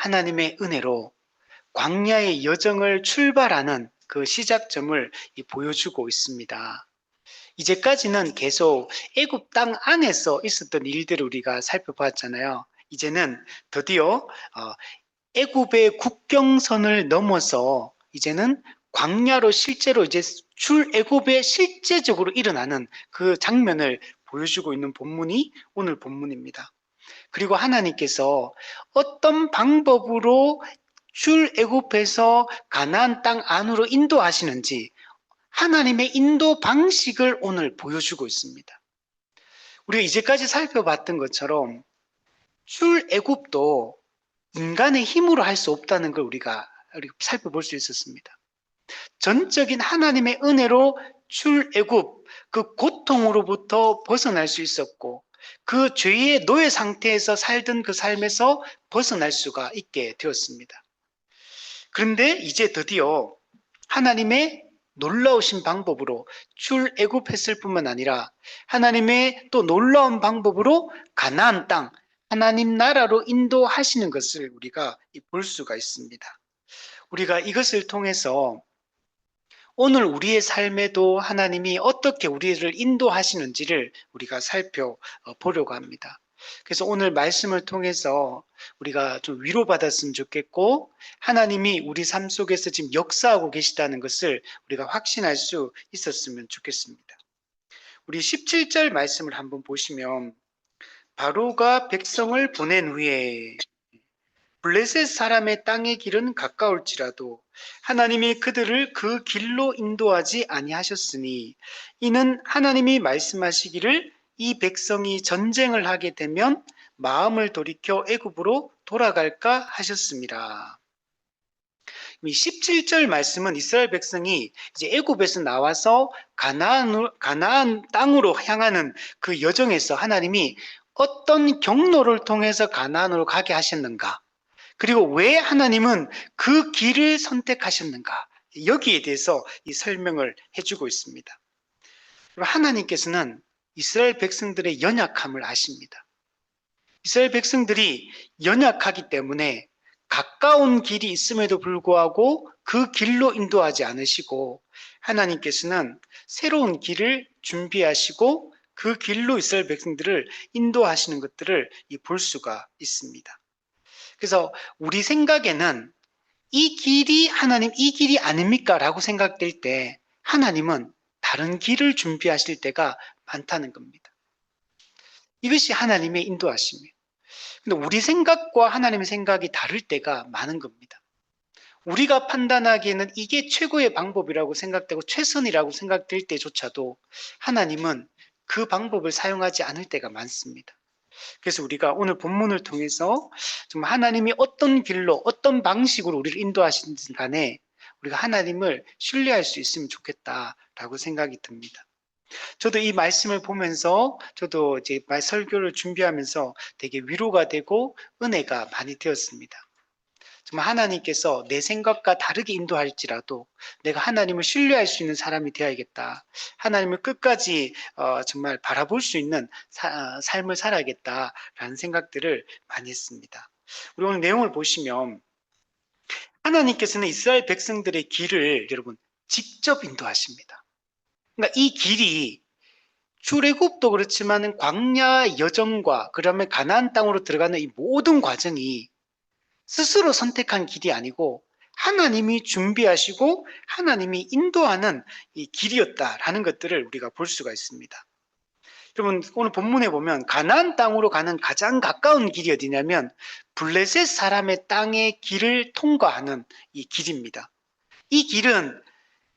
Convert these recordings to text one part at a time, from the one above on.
하나님의 은혜로 광야의 여정을 출발하는 그 시작점을 보여주고 있습니다. 이제까지는 계속 애굽 땅 안에서 있었던 일들을 우리가 살펴봤잖아요. 이제는 드디어 애굽의 국경선을 넘어서 이제는 광야로 실제로 이제 출애굽에 실제적으로 일어나는 그 장면을 보여주고 있는 본문이 오늘 본문입니다. 그리고 하나님께서 어떤 방법으로 출애굽에서 가나안 땅 안으로 인도하시는지 하나님의 인도 방식을 오늘 보여주고 있습니다. 우리가 이제까지 살펴봤던 것처럼 출애굽도 인간의 힘으로 할 수 없다는 걸 우리가 살펴볼 수 있었습니다. 전적인 하나님의 은혜로 출애굽, 그 고통으로부터 벗어날 수 있었고 그 죄의 노예 상태에서 살던 그 삶에서 벗어날 수가 있게 되었습니다. 그런데 이제 드디어 하나님의 놀라우신 방법으로 출애굽했을 뿐만 아니라 하나님의 또 놀라운 방법으로 가나안 땅, 하나님 나라로 인도하시는 것을 우리가 볼 수가 있습니다. 우리가 이것을 통해서 오늘 우리의 삶에도 하나님이 어떻게 우리를 인도하시는지를 우리가 살펴보려고 합니다. 그래서 오늘 말씀을 통해서 우리가 좀 위로받았으면 좋겠고 하나님이 우리 삶 속에서 지금 역사하고 계시다는 것을 우리가 확신할 수 있었으면 좋겠습니다. 우리 17절 말씀을 한번 보시면 바로가 백성을 보낸 후에 블레셋 사람의 땅의 길은 가까울지라도 하나님이 그들을 그 길로 인도하지 아니하셨으니 이는 하나님이 말씀하시기를 이 백성이 전쟁을 하게 되면 마음을 돌이켜 애굽으로 돌아갈까 하셨습니다. 이 17절 말씀은 이스라엘 백성이 이제 애굽에서 나와서 가나안 땅으로 향하는 그 여정에서 하나님이 어떤 경로를 통해서 가나안으로 가게 하셨는가? 그리고 왜 하나님은 그 길을 선택하셨는가? 여기에 대해서 이 설명을 해주고 있습니다. 하나님께서는 이스라엘 백성들의 연약함을 아십니다. 이스라엘 백성들이 연약하기 때문에 가까운 길이 있음에도 불구하고 그 길로 인도하지 않으시고 하나님께서는 새로운 길을 준비하시고 그 길로 이스라엘 백성들을 인도하시는 것들을 볼 수가 있습니다. 그래서 우리 생각에는 이 길이 하나님 이 길이 아닙니까? 라고 생각될 때 하나님은 다른 길을 준비하실 때가 많다는 겁니다. 이것이 하나님의 인도하심이에요. 근데 우리 생각과 하나님의 생각이 다를 때가 많은 겁니다. 우리가 판단하기에는 이게 최고의 방법이라고 생각되고 최선이라고 생각될 때조차도 하나님은 그 방법을 사용하지 않을 때가 많습니다. 그래서 우리가 오늘 본문을 통해서 좀 하나님이 어떤 길로 어떤 방식으로 우리를 인도하시는지 간에 우리가 하나님을 신뢰할 수 있으면 좋겠다라고 생각이 듭니다. 저도 이 말씀을 보면서 저도 이제 설교를 준비하면서 되게 위로가 되고 은혜가 많이 되었습니다. 정말 하나님께서 내 생각과 다르게 인도할지라도 내가 하나님을 신뢰할 수 있는 사람이 되어야겠다. 하나님을 끝까지 정말 바라볼 수 있는 삶을 살아야겠다라는 생각들을 많이 했습니다. 우리 오늘 내용을 보시면 하나님께서는 이스라엘 백성들의 길을 여러분 직접 인도하십니다. 그러니까 이 길이 출애굽도 그렇지만 광야 여정과 그다음에 가나안 땅으로 들어가는 이 모든 과정이 스스로 선택한 길이 아니고 하나님이 준비하시고 하나님이 인도하는 이 길이었다라는 것들을 우리가 볼 수가 있습니다. 여러분 오늘 본문에 보면 가나안 땅으로 가는 가장 가까운 길이 어디냐면 블레셋 사람의 땅의 길을 통과하는 이 길입니다. 이 길은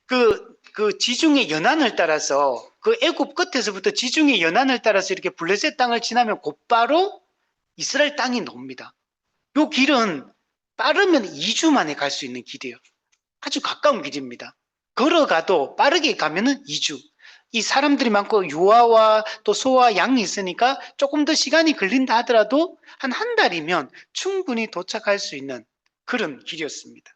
그 지중해 연안을 따라서 그 애굽 끝에서부터 지중해 연안을 따라서 이렇게 블레셋 땅을 지나면 곧바로 이스라엘 땅이 나옵니다. 이 길은 빠르면 2주 만에 갈 수 있는 길이에요. 아주 가까운 길입니다. 걸어가도 빠르게 가면은 2주. 이 사람들이 많고 유아와 또 소와 양이 있으니까 조금 더 시간이 걸린다 하더라도 한 달이면 충분히 도착할 수 있는 그런 길이었습니다.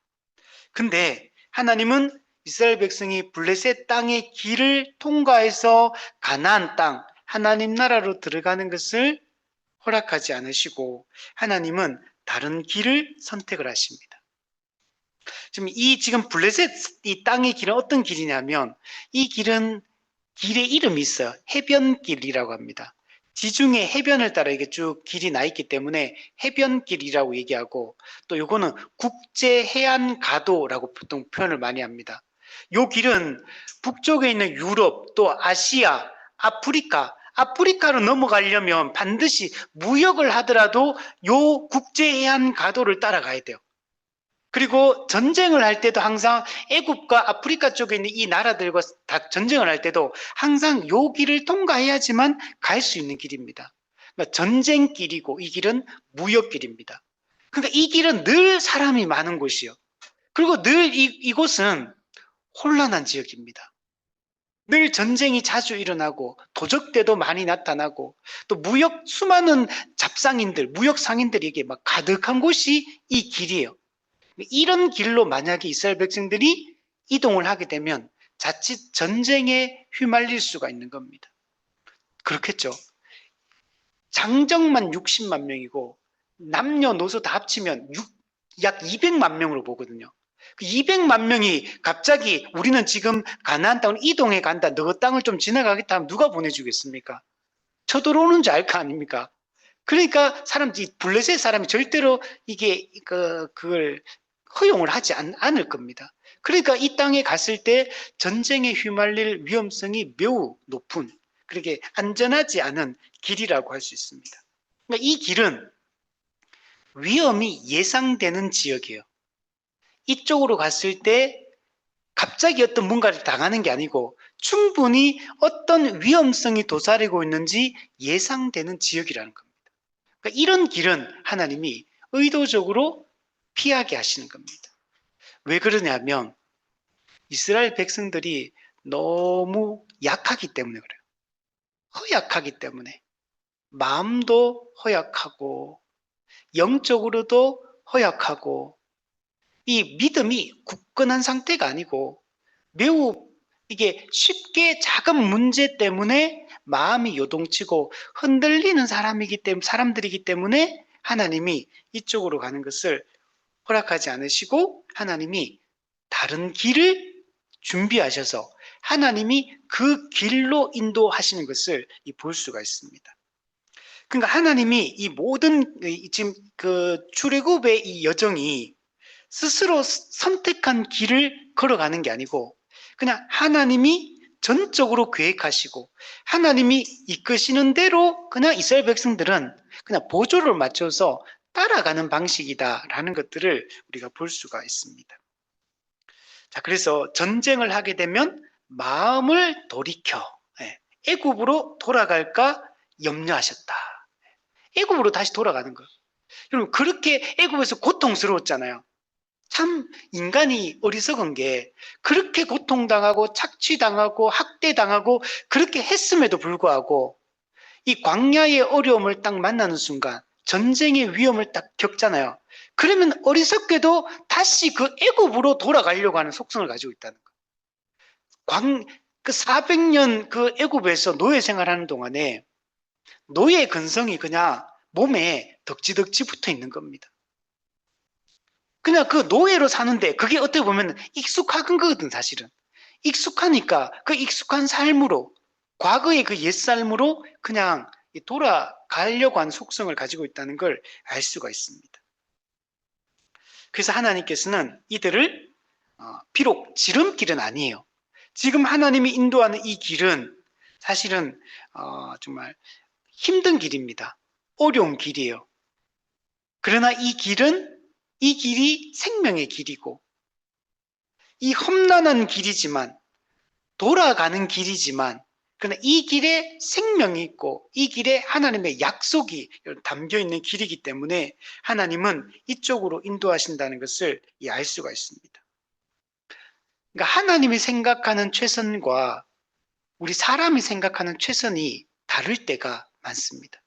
근데 하나님은 이스라엘 백성이 블레셋 땅의 길을 통과해서 가나안 땅, 하나님 나라로 들어가는 것을 허락하지 않으시고 하나님은 다른 길을 선택을 하십니다. 지금 블레셋 이 땅의 길은 어떤 길이냐면, 이 길은 길의 이름이 있어요. 해변길이라고 합니다. 지중해 해변을 따라 이게 쭉 길이 나 있기 때문에 해변길이라고 얘기하고, 또 요거는 국제해안가도라고 보통 표현을 많이 합니다. 요 길은 북쪽에 있는 유럽, 또 아시아, 아프리카로 넘어가려면 반드시 무역을 하더라도 요 국제해안가도를 따라가야 돼요. 그리고 전쟁을 할 때도 항상 애굽과 아프리카 쪽에 있는 이 나라들과 다 전쟁을 할 때도 항상 요 길을 통과해야지만 갈 수 있는 길입니다. 그러니까 전쟁길이고, 이 길은 무역길입니다. 그러니까 이 길은 늘 사람이 많은 곳이요. 그리고 늘 이곳은 혼란한 지역입니다. 늘 전쟁이 자주 일어나고, 도적대도 많이 나타나고, 또 수많은 무역 상인들이 이게 막 가득한 곳이 이 길이에요. 이런 길로 만약에 이스라엘 백성들이 이동을 하게 되면 자칫 전쟁에 휘말릴 수가 있는 겁니다. 그렇겠죠. 장정만 60만 명이고 남녀노소 다 합치면 약 200만 명으로 보거든요. 그 200만 명이 갑자기 우리는 지금 가나안 땅을 이동해 간다, 너 땅을 좀 지나가겠다 하면 누가 보내주겠습니까? 쳐들어오는 줄 알 거 아닙니까? 그러니까 블레셋 사람이 절대로 그걸 허용을 하지 않을 겁니다. 그러니까 이 땅에 갔을 때 전쟁에 휘말릴 위험성이 매우 높은, 그렇게 안전하지 않은 길이라고 할 수 있습니다. 그러니까 이 길은 위험이 예상되는 지역이에요. 이쪽으로 갔을 때 갑자기 어떤 뭔가를 당하는 게 아니고 충분히 어떤 위험성이 도사리고 있는지 예상되는 지역이라는 겁니다. 그러니까 이런 길은 하나님이 의도적으로 피하게 하시는 겁니다. 왜 그러냐면 이스라엘 백성들이 너무 약하기 때문에 그래요. 허약하기 때문에. 마음도 허약하고 영적으로도 허약하고, 이 믿음이 굳건한 상태가 아니고 매우 이게 쉽게 작은 문제 때문에 마음이 요동치고 흔들리는 사람들이기 때문에 하나님이 이쪽으로 가는 것을 허락하지 않으시고, 하나님이 다른 길을 준비하셔서 하나님이 그 길로 인도하시는 것을 볼 수가 있습니다. 그러니까 하나님이 이 모든 지금 그 출애굽의 이 여정이 스스로 선택한 길을 걸어가는 게 아니고, 그냥 하나님이 전적으로 계획하시고 하나님이 이끄시는 대로 그냥 이스라엘 백성들은 그냥 보조를 맞춰서 따라가는 방식이다라는 것들을 우리가 볼 수가 있습니다. 자, 그래서 전쟁을 하게 되면 마음을 돌이켜 애굽으로 돌아갈까 염려하셨다. 애굽으로 다시 돌아가는 거. 여러분, 그렇게 애굽에서 고통스러웠잖아요. 참 인간이 어리석은 게, 그렇게 고통당하고 착취당하고 학대당하고 그렇게 했음에도 불구하고 이 광야의 어려움을 딱 만나는 순간 전쟁의 위험을 딱 겪잖아요. 그러면 어리석게도 다시 그 애굽으로 돌아가려고 하는 속성을 가지고 있다는 거예요. 그 400년 그 애굽에서 노예 생활하는 동안에 노예 근성이 그냥 몸에 덕지덕지 붙어 있는 겁니다. 그냥 그 노예로 사는데 그게 어떻게 보면 익숙한 거거든, 사실은. 익숙하니까 그 익숙한 삶으로, 과거의 그 옛삶으로 그냥 돌아가려고 하는 속성을 가지고 있다는 걸 알 수가 있습니다. 그래서 하나님께서는 이들을 비록 지름길은 아니에요. 지금 하나님이 인도하는 이 길은 사실은 정말 힘든 길입니다. 어려운 길이에요. 그러나 이 길이 생명의 길이고, 이 험난한 길이지만, 돌아가는 길이지만, 그러나 이 길에 생명이 있고 이 길에 하나님의 약속이 담겨 있는 길이기 때문에 하나님은 이쪽으로 인도하신다는 것을 알 수가 있습니다. 그러니까 하나님이 생각하는 최선과 우리 사람이 생각하는 최선이 다를 때가 많습니다.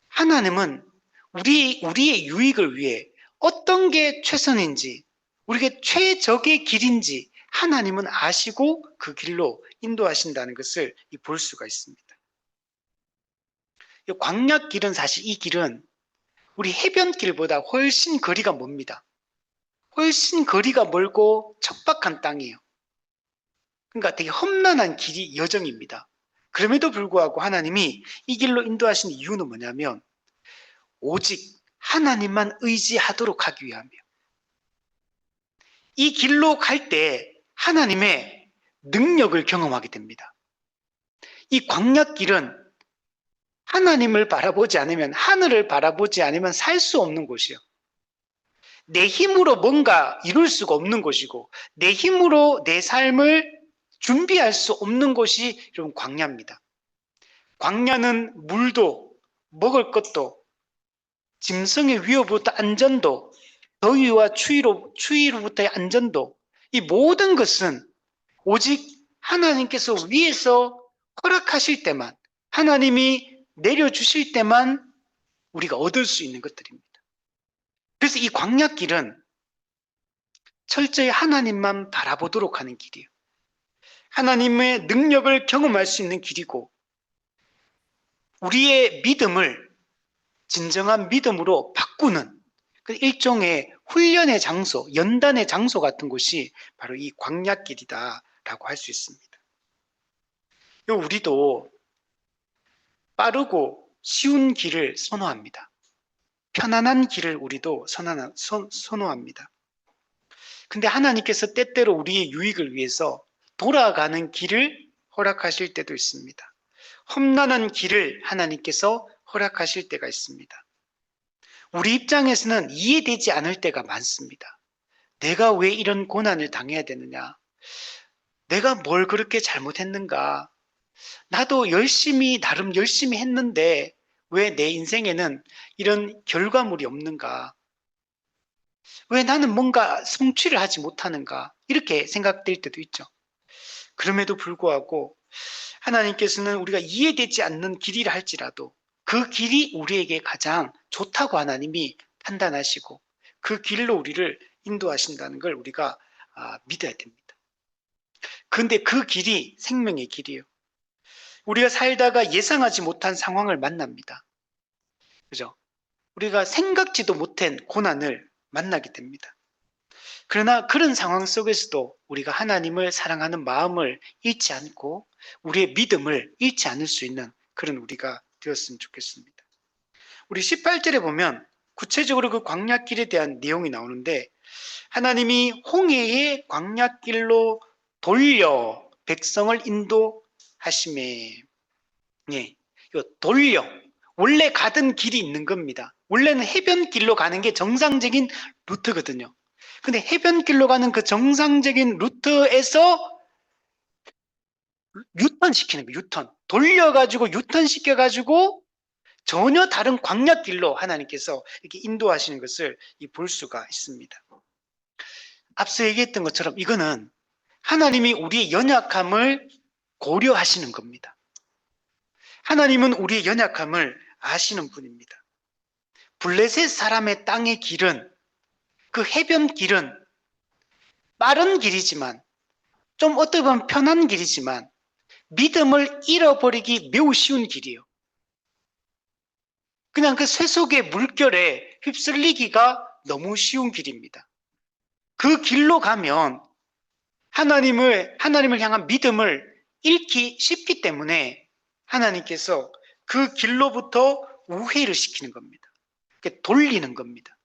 하나님은 우리의 유익을 위해 어떤 게 최선인지, 우리에게 최적의 길인지 하나님은 아시고 그 길로 인도하신다는 것을 볼 수가 있습니다. 광야 길은, 사실 이 길은 우리 해변길보다 훨씬 거리가 멉니다. 훨씬 거리가 멀고 척박한 땅이에요. 그러니까 되게 험난한 길이 여정입니다. 그럼에도 불구하고 하나님이 이 길로 인도하신 이유는 뭐냐면 오직 하나님만 의지하도록 하기 위함이에요. 이 길로 갈 때 하나님의 능력을 경험하게 됩니다. 이 광야길은 하나님을 바라보지 않으면, 하늘을 바라보지 않으면 살 수 없는 곳이에요. 내 힘으로 뭔가 이룰 수가 없는 곳이고, 내 힘으로 내 삶을 준비할 수 없는 곳이 여러분 광야입니다. 광야는 물도, 먹을 것도, 짐승의 위협부터 안전도, 더위와 추위로부터의 안전도, 이 모든 것은 오직 하나님께서 위에서 허락하실 때만, 하나님이 내려주실 때만 우리가 얻을 수 있는 것들입니다. 그래서 이 광야길은 철저히 하나님만 바라보도록 하는 길이에요. 하나님의 능력을 경험할 수 있는 길이고, 우리의 믿음을 진정한 믿음으로 바꾸는 일종의 훈련의 장소, 연단의 장소 같은 곳이 바로 이 광야길이다라고 할 수 있습니다. 우리도 빠르고 쉬운 길을 선호합니다. 편안한 길을 우리도 선호합니다. 근데 하나님께서 때때로 우리의 유익을 위해서 돌아가는 길을 허락하실 때도 있습니다. 험난한 길을 하나님께서 허락하실 때가 있습니다. 우리 입장에서는 이해되지 않을 때가 많습니다. 내가 왜 이런 고난을 당해야 되느냐? 내가 뭘 그렇게 잘못했는가? 나도 나름 열심히 했는데 왜 내 인생에는 이런 결과물이 없는가? 왜 나는 뭔가 성취를 하지 못하는가? 이렇게 생각될 때도 있죠. 그럼에도 불구하고 하나님께서는 우리가 이해되지 않는 길이라 할지라도 그 길이 우리에게 가장 좋다고 하나님이 판단하시고 그 길로 우리를 인도하신다는 걸 우리가 믿어야 됩니다. 그런데 그 길이 생명의 길이에요. 우리가 살다가 예상하지 못한 상황을 만납니다. 그죠? 우리가 생각지도 못한 고난을 만나게 됩니다. 그러나 그런 상황 속에서도 우리가 하나님을 사랑하는 마음을 잃지 않고 우리의 믿음을 잃지 않을 수 있는 그런 우리가 되었으면 좋겠습니다. 우리 18절에 보면 구체적으로 그 광야길에 대한 내용이 나오는데 하나님이 홍해의 광야길로 돌려 백성을 인도하심에, 예, 돌려 원래 가던 길이 있는 겁니다. 원래는 해변길로 가는 게 정상적인 루트거든요. 근데 해변길로 가는 그 정상적인 루트에서 유턴시키는 거예요. 유턴. 돌려가지고 유턴시켜가지고 전혀 다른 광야길로 하나님께서 이렇게 인도하시는 것을 볼 수가 있습니다. 앞서 얘기했던 것처럼 이거는 하나님이 우리의 연약함을 고려하시는 겁니다. 하나님은 우리의 연약함을 아시는 분입니다. 블레셋 사람의 땅의 길은, 그 해변길은 빠른 길이지만, 좀 어떻게 보면 편한 길이지만 믿음을 잃어버리기 매우 쉬운 길이에요. 그냥 그 쇠속의 물결에 휩쓸리기가 너무 쉬운 길입니다. 그 길로 가면 하나님을 향한 믿음을 잃기 쉽기 때문에 하나님께서 그 길로부터 우회를 시키는 겁니다. 돌리는 겁니다.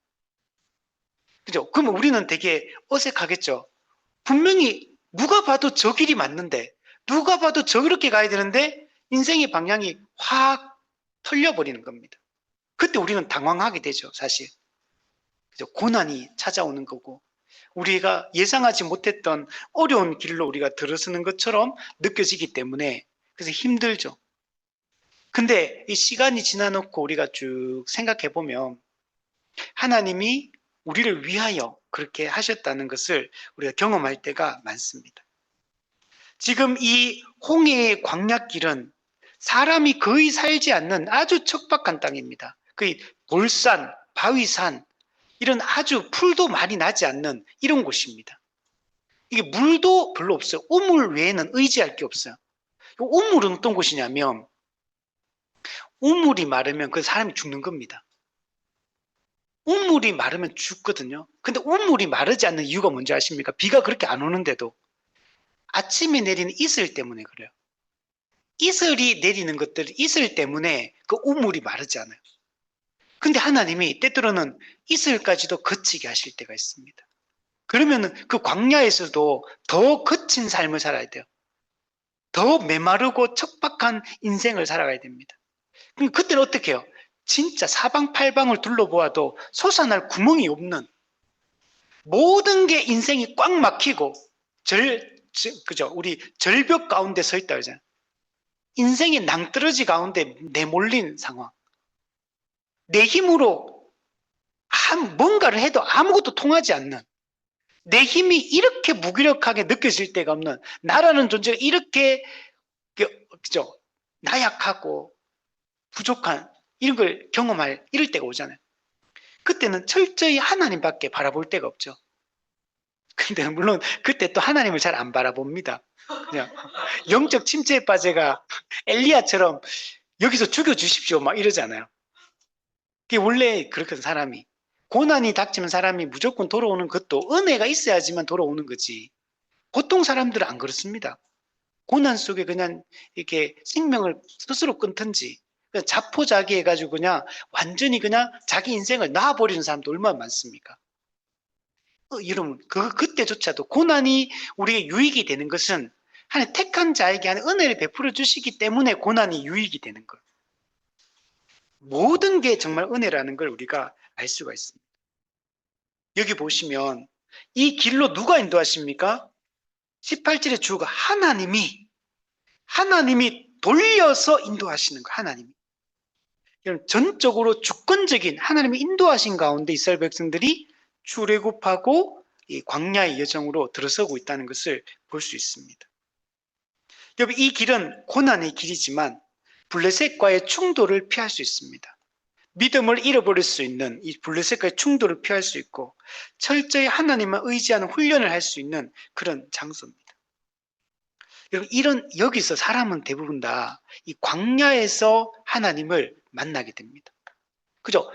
그죠? 그러면 우리는 되게 어색하겠죠? 분명히 누가 봐도 저 길이 맞는데, 누가 봐도 저렇게 가야 되는데 인생의 방향이 확 털려버리는 겁니다. 그때 우리는 당황하게 되죠, 사실. 그죠? 고난이 찾아오는 거고, 우리가 예상하지 못했던 어려운 길로 우리가 들어서는 것처럼 느껴지기 때문에 그래서 힘들죠. 근데 이 시간이 지나놓고 우리가 쭉 생각해 보면 하나님이 우리를 위하여 그렇게 하셨다는 것을 우리가 경험할 때가 많습니다. 지금 이 홍해의 광야길은 사람이 거의 살지 않는 아주 척박한 땅입니다. 거의 돌산, 바위산, 이런 아주 풀도 많이 나지 않는 이런 곳입니다. 이게 물도 별로 없어요. 우물 외에는 의지할 게 없어요. 우물은 어떤 곳이냐면 우물이 마르면 그 사람이 죽는 겁니다. 우물이 마르면 죽거든요. 근데 우물이 마르지 않는 이유가 뭔지 아십니까? 비가 그렇게 안 오는데도 아침에 내리는 이슬 때문에 그래요. 이슬이 내리는 것들, 이슬 때문에 그 우물이 마르지 않아요. 근데 하나님이 때때로는 이슬까지도 거치게 하실 때가 있습니다. 그러면은 그 광야에서도 더 거친 삶을 살아야 돼요. 더 메마르고 척박한 인생을 살아가야 됩니다. 그럼 그때는 어떻게 해요? 진짜 사방팔방을 둘러보아도 솟아날 구멍이 없는, 모든 게 인생이 꽉 막히고 그죠? 우리 절벽 가운데 서 있다 그러잖아요. 인생의 낭떠러지 가운데 내몰린 상황. 내 힘으로 뭔가를 해도 아무것도 통하지 않는, 내 힘이 이렇게 무기력하게 느껴질 때가 없는, 나라는 존재가 이렇게 그죠? 나약하고 부족한 이런 걸 경험할 이럴 때가 오잖아요. 그때는 철저히 하나님밖에 바라볼 데가 없죠. 근데 물론 그때 또 하나님을 잘 안 바라봅니다. 그냥 영적 침체에 빠져가 엘리야처럼 여기서 죽여주십시오 막 이러잖아요. 그게 원래 그렇거든. 사람이 고난이 닥치면 사람이 무조건 돌아오는 것도 은혜가 있어야지만 돌아오는 거지. 보통 사람들은 안 그렇습니다. 고난 속에 그냥 이렇게 생명을 스스로 끊든지 자포자기 해가지고 그냥 완전히 그냥 자기 인생을 놔버리는 사람도 얼마나 많습니까? 여러분, 그때조차도 고난이 우리에게 유익이 되는 것은 하나님 택한 자에게 하는 은혜를 베풀어 주시기 때문에 고난이 유익이 되는 거예요. 모든 게 정말 은혜라는 걸 우리가 알 수가 있습니다. 여기 보시면 이 길로 누가 인도하십니까? 18절에 주가 하나님이 돌려서 인도하시는 거예요. 하나님이. 전적으로 주권적인 하나님의 인도하신 가운데 이스라엘 백성들이 출애굽하고 이 광야의 여정으로 들어서고 있다는 것을 볼 수 있습니다. 여러분, 이 길은 고난의 길이지만 블레셋과의 충돌을 피할 수 있습니다. 믿음을 잃어버릴 수 있는 이 블레셋과의 충돌을 피할 수 있고 철저히 하나님만 의지하는 훈련을 할 수 있는 그런 장소입니다. 여러분, 여기서 사람은 대부분 다 이 광야에서 하나님을 만나게 됩니다. 그죠?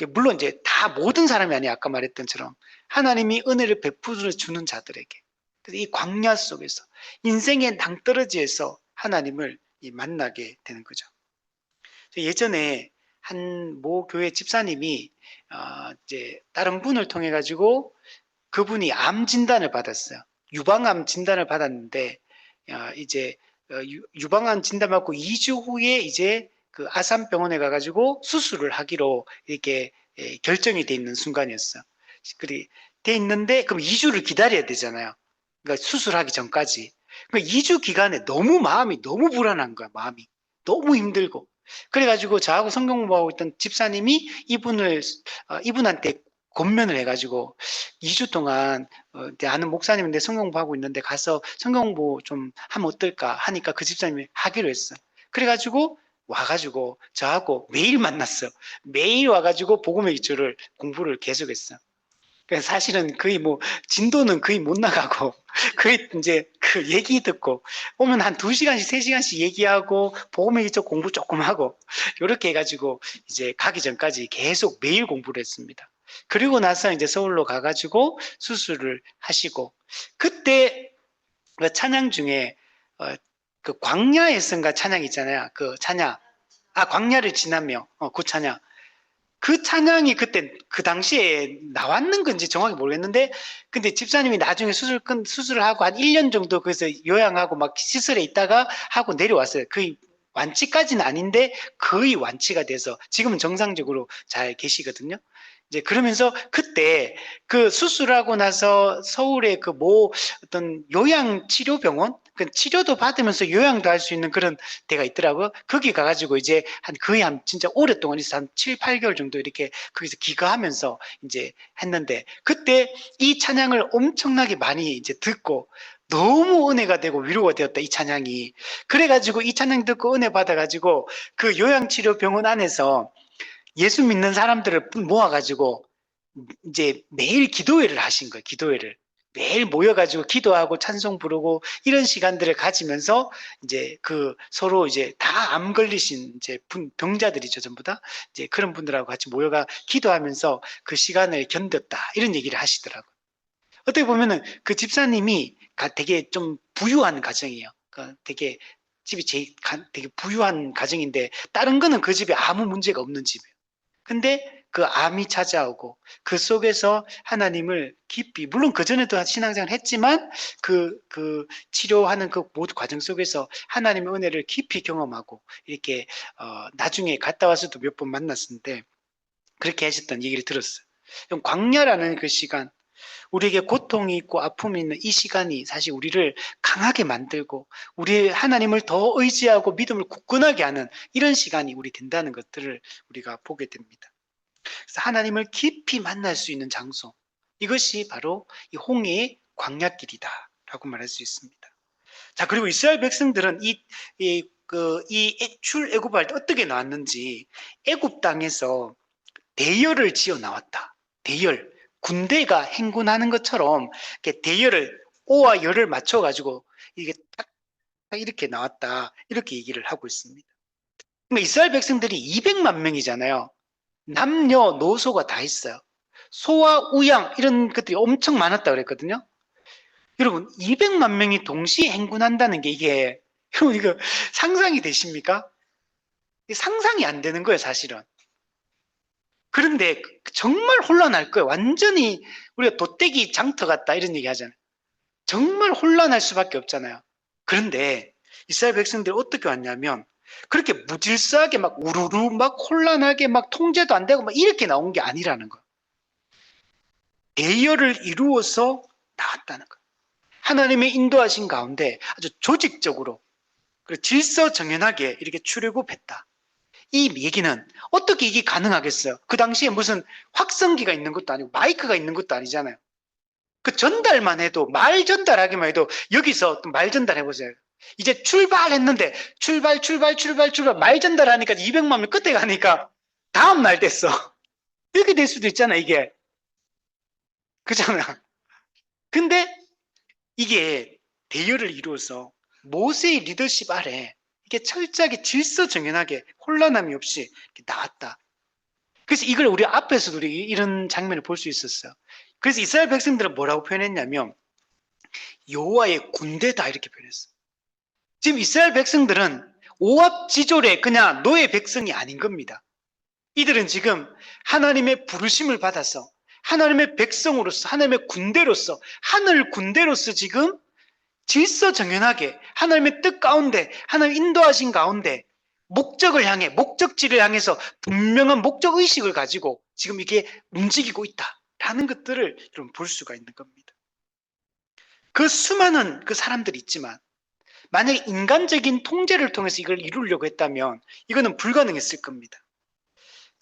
물론 이제 다 모든 사람이 아니에요. 아까 말했던 처럼 하나님이 은혜를 베풀어 주는 자들에게. 그래서 이 광야 속에서 인생의 낭떠러지에서 하나님을 만나게 되는 거죠. 예전에 한 모 교회 집사님이 이제 다른 분을 통해 가지고 그분이 암 진단을 받았어요. 유방암 진단을 받았는데 이제 유방암 진단 받고 2주 후에 이제 그 아산병원에 가가지고 수술을 하기로 이렇게 결정이 돼 있는 순간이었어. 그리 돼 있는데 그럼 2주를 기다려야 되잖아요. 그러니까 수술하기 전까지. 그러니까 2주 기간에 마음이 너무 불안한 거야. 마음이 너무 힘들고. 그래가지고 저하고 성경 공부하고 있던 집사님이 이분한테 권면을 해가지고 2주 동안 아는 목사님인데 성경 공부하고 있는데 가서 성경 공부 좀 하면 어떨까 하니까 그 집사님이 하기로 했어. 그래가지고 와가지고 저하고 매일 만났어. 매일 와가지고 복음의 기초를 공부를 계속했어. 사실은 거의 진도는 거의 못 나가고 거의 이제 그 얘기 듣고 오면 한 2시간씩 3시간씩 얘기하고 복음의 기초 공부 조금 하고 이렇게 해가지고 이제 가기 전까지 계속 매일 공부를 했습니다. 그리고 나서 이제 서울로 가가지고 수술을 하시고 그때 그 찬양 중에 그 광야에선가 찬양 있잖아요. 그 찬양 광야를 지나며 그 찬양 그 찬양이 그때 그 당시에 나왔는 건지 정확히 모르겠는데 근데 집사님이 나중에 수술을 하고 한 1년 정도 그래서 요양하고 막 시설에 있다가 하고 내려왔어요. 거의 완치까지는 아닌데 거의 완치가 돼서 지금은 정상적으로 잘 계시거든요. 이제 그러면서 그때 그 수술하고 나서 서울에 그 어떤 요양치료병원 그 치료도 받으면서 요양도 할 수 있는 그런 데가 있더라고요. 거기 가가지고 이제 거의 진짜 오랫동안 있어 한 7, 8개월 정도 이렇게 거기서 기거하면서 이제 했는데 그때 이 찬양을 엄청나게 많이 이제 듣고 너무 은혜가 되고 위로가 되었다 이 찬양이. 그래가지고 이 찬양 듣고 은혜 받아가지고 그 요양치료병원 안에서 예수 믿는 사람들을 모아가지고 이제 매일 기도회를 하신 거예요. 기도회를. 매일 모여가지고 기도하고 찬송 부르고 이런 시간들을 가지면서 이제 그 서로 이제 다 암 걸리신 이제 병자들이죠, 전부 다. 이제 그런 분들하고 같이 모여가 기도하면서 그 시간을 견뎠다. 이런 얘기를 하시더라고요. 어떻게 보면은 그 집사님이 되게 좀 부유한 가정이에요. 되게 집이 되게 부유한 가정인데 다른 거는 그 집에 아무 문제가 없는 집이에요. 근데 그 암이 찾아오고 그 속에서 하나님을 깊이, 물론 그전에도 신앙생활 했지만 그 치료하는 그 모든 과정 속에서 하나님의 은혜를 깊이 경험하고 이렇게 나중에 갔다 와서도 몇 번 만났었는데 그렇게 하셨던 얘기를 들었어요. 광야라는 그 시간, 우리에게 고통이 있고 아픔이 있는 이 시간이 사실 우리를 강하게 만들고 우리 하나님을 더 의지하고 믿음을 굳건하게 하는 이런 시간이 우리 된다는 것들을 우리가 보게 됩니다. 그래서 하나님을 깊이 만날 수 있는 장소, 이것이 바로 이 홍해의 광야길이다라고 말할 수 있습니다. 자, 그리고 이스라엘 백성들은 이 출애굽할 때 어떻게 나왔는지, 애굽 땅에서 대열을 지어 나왔다. 대열, 군대가 행군하는 것처럼 이렇게 대열을, 오와 열을 맞춰가지고 이게 딱 이렇게 나왔다, 이렇게 얘기를 하고 있습니다. 그러니까 이스라엘 백성들이 200만 명이잖아요. 남녀노소가 다 있어요. 소와 우양 이런 것들이 엄청 많았다 그랬거든요. 여러분, 200만 명이 동시에 행군한다는 게 이게 여러분 이거 상상이 되십니까? 상상이 안 되는 거예요, 사실은. 그런데 정말 혼란할 거예요. 완전히 우리가 도떼기 장터 같다 이런 얘기 하잖아요. 정말 혼란할 수밖에 없잖아요. 그런데 이스라엘 백성들이 어떻게 왔냐면 그렇게 무질서하게 막 우르르 막 혼란하게 막 통제도 안 되고 막 이렇게 나온 게 아니라는 거예요. 대열을 이루어서 나왔다는 거예요. 하나님의 인도하신 가운데 아주 조직적으로 그리고 질서정연하게 이렇게 출애굽했다. 이 얘기는 어떻게 이게 가능하겠어요? 그 당시에 무슨 확성기가 있는 것도 아니고 마이크가 있는 것도 아니잖아요. 그 전달만 해도, 말 전달하기만 해도 여기서 말 전달해 보세요. 이제 출발했는데 출발 말 전달하니까 200만 명 끝에 가니까 다음 날 됐어. 이렇게 될 수도 있잖아, 이게. 그잖아. 근데 이게 대열을 이루어서 모세의 리더십 아래 이게 철저하게 질서정연하게 혼란함이 없이 이렇게 나왔다. 그래서 이걸 우리 앞에서도 우리 이런 장면을 볼 수 있었어요. 그래서 이스라엘 백성들은 뭐라고 표현했냐면 여호와의 군대다 이렇게 표현했어요. 지금 이스라엘 백성들은 오합지졸의 그냥 노예 백성이 아닌 겁니다. 이들은 지금 하나님의 부르심을 받아서 하나님의 백성으로서 하나님의 군대로서 하늘 군대로서 지금 질서정연하게 하나님의 뜻 가운데 하나님 인도하신 가운데 목적을 향해 목적지를 향해서 분명한 목적의식을 가지고 지금 이게 움직이고 있다라는 것들을 여러분 볼 수가 있는 겁니다. 그 수많은 그 사람들이 있지만 만약에 인간적인 통제를 통해서 이걸 이루려고 했다면 이거는 불가능했을 겁니다.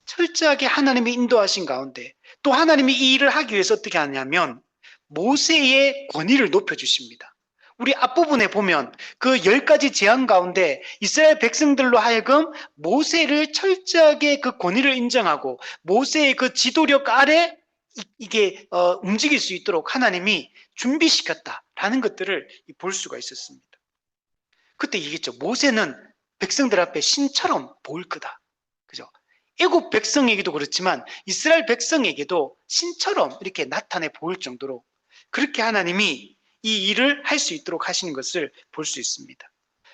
철저하게 하나님이 인도하신 가운데 또 하나님이 이 일을 하기 위해서 어떻게 하냐면 모세의 권위를 높여주십니다. 우리 앞부분에 보면 그 10가지 제안 가운데 이스라엘 백성들로 하여금 모세를 철저하게 그 권위를 인정하고 모세의 그 지도력 아래 이게 움직일 수 있도록 하나님이 준비시켰다라는 것들을 볼 수가 있었습니다. 그때 얘기했죠. 모세는 백성들 앞에 신처럼 보일 거다. 그죠? 애굽 백성에게도 그렇지만 이스라엘 백성에게도 신처럼 이렇게 나타내 보일 정도로 그렇게 하나님이 이 일을 할 수 있도록 하시는 것을 볼 수 있습니다.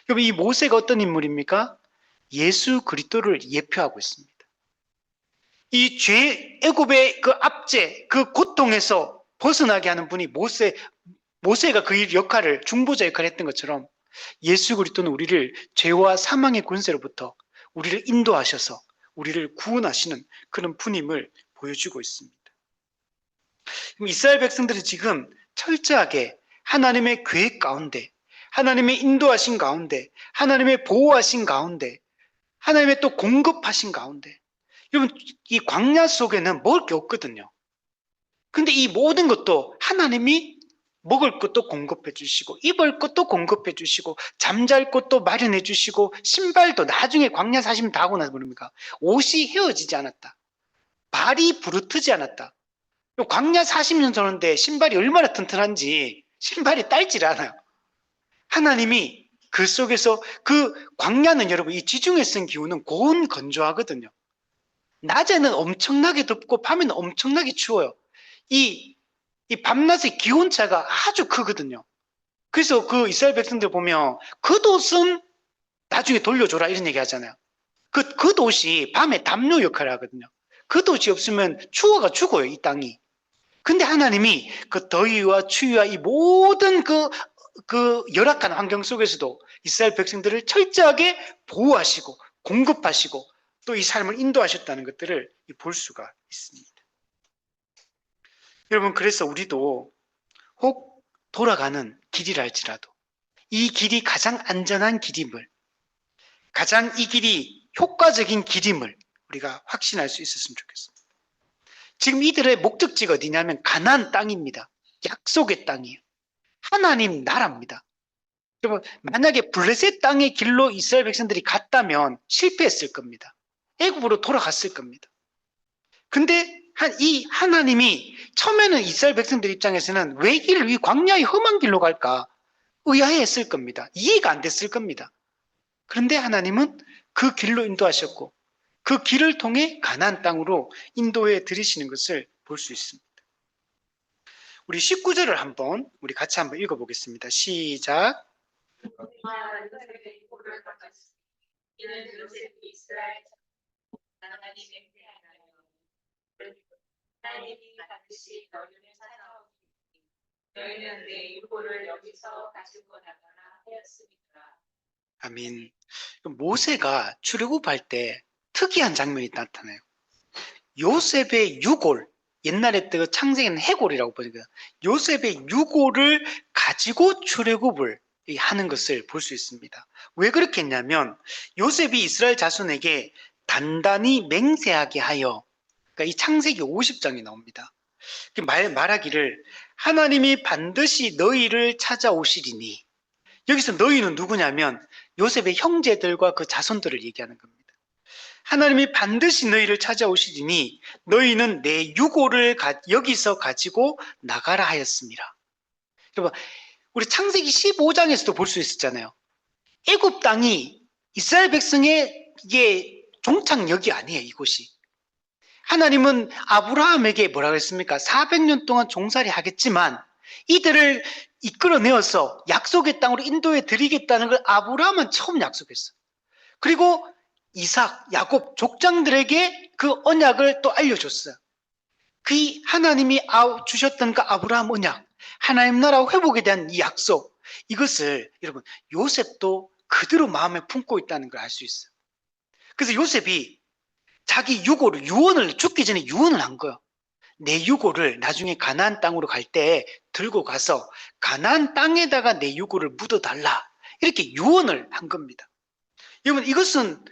여러분, 이 모세가 어떤 인물입니까? 예수 그리스도를 예표하고 있습니다. 이 애굽의 그 압제, 그 고통에서 벗어나게 하는 분이 모세가 그 역할을 중보자 역할을 했던 것처럼 예수 그리스도는 우리를 죄와 사망의 권세로부터 우리를 인도하셔서 우리를 구원하시는 그런 분임을 보여주고 있습니다. 이스라엘 백성들이 지금 철저하게 하나님의 계획 가운데, 하나님의 인도하신 가운데, 하나님의 보호하신 가운데, 하나님의 또 공급하신 가운데, 여러분 이 광야 속에는 먹을 게 없거든요. 근데 이 모든 것도 하나님이 먹을 것도 공급해 주시고 입을 것도 공급해 주시고 잠잘 것도 마련해 주시고 신발도 나중에 광야 사시면 다 하고 나서 그럽니까? 옷이 헤어지지 않았다. 발이 부르트지 않았다. 광야 40년 도는데 신발이 얼마나 튼튼한지 신발이 딸질 않아요. 하나님이 그 속에서 그 광야는 여러분 이 지중해 쓴 기후는 고온 건조하거든요. 낮에는 엄청나게 덥고 밤에는 엄청나게 추워요. 이, 이 밤낮의 기온차가 아주 크거든요. 그래서 그 이스라엘 백성들 보면 겉옷은 나중에 돌려줘라 이런 얘기 하잖아요. 겉옷이 밤에 담요 역할을 하거든요. 겉옷이 없으면 추워가 죽어요, 이 땅이. 근데 하나님이 그 더위와 추위와 이 모든 그 열악한 환경 속에서도 이스라엘 백성들을 철저하게 보호하시고 공급하시고 또 이 삶을 인도하셨다는 것들을 볼 수가 있습니다. 여러분, 그래서 우리도 혹 돌아가는 길이라 할지라도 이 길이 가장 안전한 길임을, 가장 이 길이 효과적인 길임을 우리가 확신할 수 있었으면 좋겠습니다. 지금 이들의 목적지가 어디냐면 가나안 땅입니다. 약속의 땅이에요. 하나님 나라입니다. 여러분, 만약에 블레셋 땅의 길로 이스라엘 백성들이 갔다면 실패했을 겁니다. 애굽으로 돌아갔을 겁니다. 근데 이 하나님이 처음에는 이스라엘 백성들 입장에서는 왜 이 광야의 험한 길로 갈까? 의아해했을 겁니다. 이해가 안 됐을 겁니다. 그런데 하나님은 그 길로 인도하셨고 그 길을 통해 가나안 땅으로 인도해 들이시는 것을 볼 수 있습니다. 우리 19절을 우리 같이 한번 읽어보겠습니다. 시작. 이는 요셉이 이스라엘 하나님의 폐하여 하나님이 반드시 너희를 찾아오시니 너희는 내 유고를 여기서 가지고 나가라 하였습니다. 아멘. 모세가 출애굽할 때 특이한 장면이 나타나요. 요셉의 유골, 옛날에 그 창세기는 해골이라고 보니까 요셉의 유골을 가지고 출애굽을 하는 것을 볼 수 있습니다. 왜 그렇게 했냐면 요셉이 이스라엘 자손에게 단단히 맹세하게 하여, 그러니까 이 창세기 50장이 나옵니다. 말하기를 하나님이 반드시 너희를 찾아오시리니, 여기서 너희는 누구냐면 요셉의 형제들과 그 자손들을 얘기하는 겁니다. 하나님이 반드시 너희를 찾아오시리니 너희는 내 유고를 여기서 가지고 나가라 하였습니다. 여러분, 우리 창세기 15장에서도 볼 수 있었잖아요. 애굽 땅이 이스라엘 백성의 이게 종착역이 아니에요, 이곳이. 하나님은 아브라함에게 뭐라고 했습니까? 400년 동안 종살이 하겠지만 이들을 이끌어내어서 약속의 땅으로 인도해 드리겠다는 걸 아브라함은 처음 약속했어요. 그리고 이삭, 야곱 족장들에게 그 언약을 또 알려줬어요. 그 하나님이 주셨던 그 아브라함 언약, 하나님 나라 회복에 대한 이 약속, 이것을 여러분 요셉도 그대로 마음에 품고 있다는 걸 알 수 있어요. 그래서 요셉이 자기 유고를, 유언을, 죽기 전에 유언을 한 거예요. 내 유고를 나중에 가나안 땅으로 갈 때 들고 가서 가나안 땅에다가 내 유고를 묻어달라, 이렇게 유언을 한 겁니다. 여러분, 이것은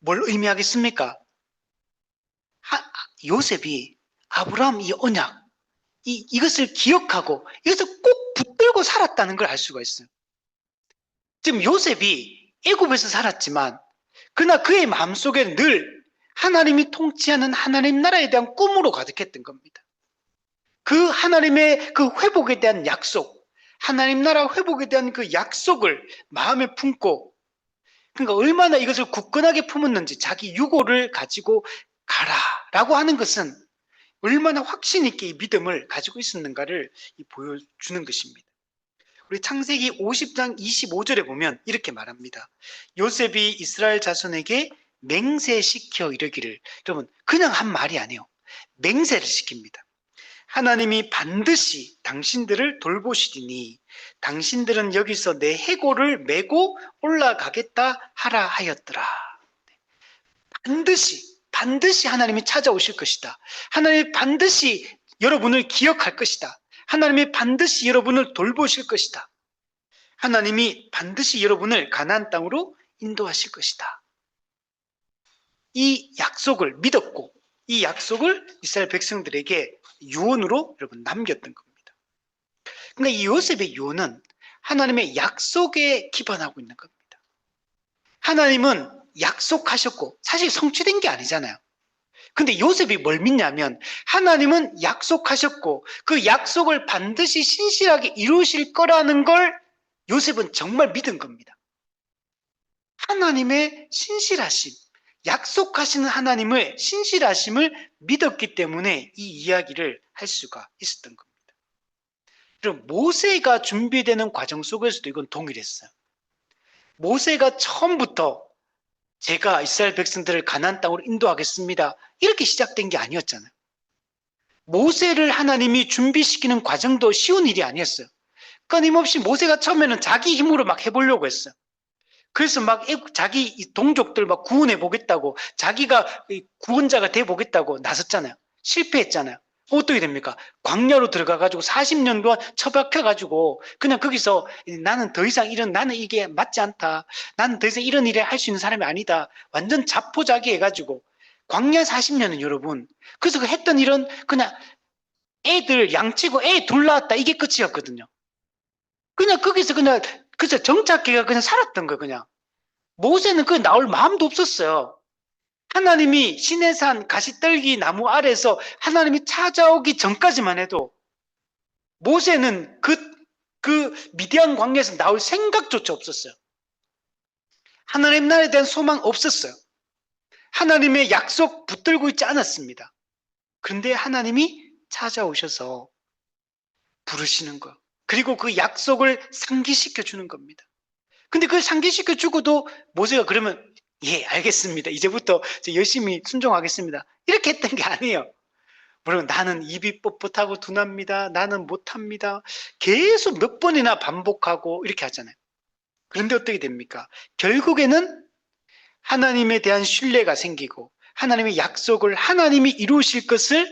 뭘 의미하겠습니까? 요셉이 아브라함 이 언약, 이것을 기억하고 이것을 꼭 붙들고 살았다는 걸 알 수가 있어요. 지금 요셉이 애굽에서 살았지만 그러나 그의 마음속에 늘 하나님이 통치하는 하나님 나라에 대한 꿈으로 가득했던 겁니다. 그 하나님의 그 회복에 대한 약속, 하나님 나라 회복에 대한 그 약속을 마음에 품고, 그러니까 얼마나 이것을 굳건하게 품었는지, 자기 유고를 가지고 가라라고 하는 것은 얼마나 확신 있게 이 믿음을 가지고 있었는가를 보여주는 것입니다. 우리 창세기 50장 25절에 보면 이렇게 말합니다. 요셉이 이스라엘 자손에게 맹세시켜 이르기를, 여러분 그냥 한 말이 아니에요. 맹세를 시킵니다. 하나님이 반드시 당신들을 돌보시리니 당신들은 여기서 내 해골을 메고 올라가겠다 하라 하였더라. 반드시 하나님이 찾아오실 것이다. 하나님이 반드시 여러분을 기억할 것이다. 하나님이 반드시 여러분을 돌보실 것이다. 하나님이 반드시 여러분을 가나안 땅으로 인도하실 것이다. 이 약속을 믿었고 이 약속을 이스라엘 백성들에게 유언으로 여러분 남겼던 겁니다. 그러니까 이 요셉의 유언은 하나님의 약속에 기반하고 있는 겁니다. 하나님은 약속하셨고 사실 성취된 게 아니잖아요. 근데 요셉이 뭘 믿냐면 하나님은 약속하셨고 그 약속을 반드시 신실하게 이루실 거라는 걸 요셉은 정말 믿은 겁니다. 하나님의 신실하심, 약속하시는 하나님의 신실하심을 믿었기 때문에 이 이야기를 할 수가 있었던 겁니다. 그럼 모세가 준비되는 과정 속에서도 이건 동일했어요. 모세가 처음부터 제가 이스라엘 백성들을 가나안 땅으로 인도하겠습니다, 이렇게 시작된 게 아니었잖아요. 모세를 하나님이 준비시키는 과정도 쉬운 일이 아니었어요. 끊임없이 모세가 처음에는 자기 힘으로 막 해보려고 했어요. 그래서 막 자기 동족들 막 구원해 보겠다고, 자기가 구원자가 돼 보겠다고 나섰잖아요. 실패했잖아요. 어떻게 됩니까? 광야로 들어가가지고 40년 동안 처박혀가지고 그냥 거기서 나는 더 이상 나는 이게 맞지 않다, 나는 더 이상 이런 일을 할 수 있는 사람이 아니다, 완전 자포자기 해가지고 광야 40년은 여러분, 그래서 그 했던 일은 그냥 애들 양치고 애 둘 낳았다, 이게 끝이었거든요. 그냥 거기서 그냥 그저 정착기가 그냥 살았던 거예요. 그냥 모세는 그 나올 마음도 없었어요. 하나님이 시내산 가시떨기 나무 아래서 하나님이 찾아오기 전까지만 해도 모세는 그 미디안 광야에서 나올 생각조차 없었어요. 하나님 나라에 대한 소망 없었어요. 하나님의 약속 붙들고 있지 않았습니다. 그런데 하나님이 찾아오셔서 부르시는 거, 그리고 그 약속을 상기시켜 주는 겁니다. 근데 그걸 상기시켜 주고도 모세가 그러면 예, 알겠습니다, 이제부터 열심히 순종하겠습니다, 이렇게 했던 게 아니에요. 물론 나는 입이 뻣뻣하고 둔합니다, 나는 못합니다, 계속 몇 번이나 반복하고 이렇게 하잖아요. 그런데 어떻게 됩니까? 결국에는 하나님에 대한 신뢰가 생기고 하나님의 약속을 하나님이 이루실 것을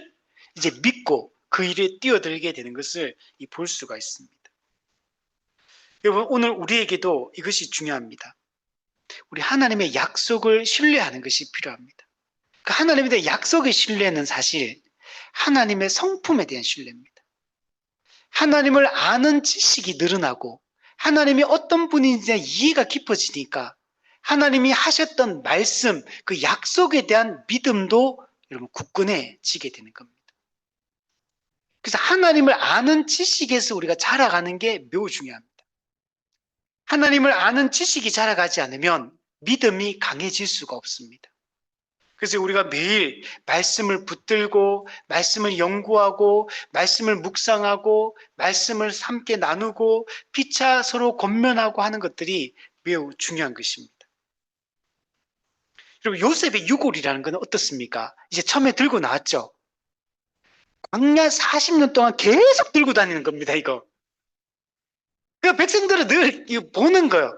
이제 믿고 그 일에 뛰어들게 되는 것을 볼 수가 있습니다. 여러분, 오늘 우리에게도 이것이 중요합니다. 우리 하나님의 약속을 신뢰하는 것이 필요합니다. 그 하나님에 대한 약속의 신뢰는 사실 하나님의 성품에 대한 신뢰입니다. 하나님을 아는 지식이 늘어나고 하나님이 어떤 분인지 이해가 깊어지니까 하나님이 하셨던 말씀, 그 약속에 대한 믿음도 여러분 굳건해지게 되는 겁니다. 그래서 하나님을 아는 지식에서 우리가 자라가는 게 매우 중요합니다. 하나님을 아는 지식이 자라가지 않으면 믿음이 강해질 수가 없습니다. 그래서 우리가 매일 말씀을 붙들고 말씀을 연구하고 말씀을 묵상하고 말씀을 함께 나누고 피차 서로 권면하고 하는 것들이 매우 중요한 것입니다. 그리고 요셉의 유골이라는 건 어떻습니까? 이제 처음에 들고 나왔죠. 광야 40년 동안 계속 들고 다니는 겁니다, 이거. 그 백성들은 늘 이거 보는 거예요.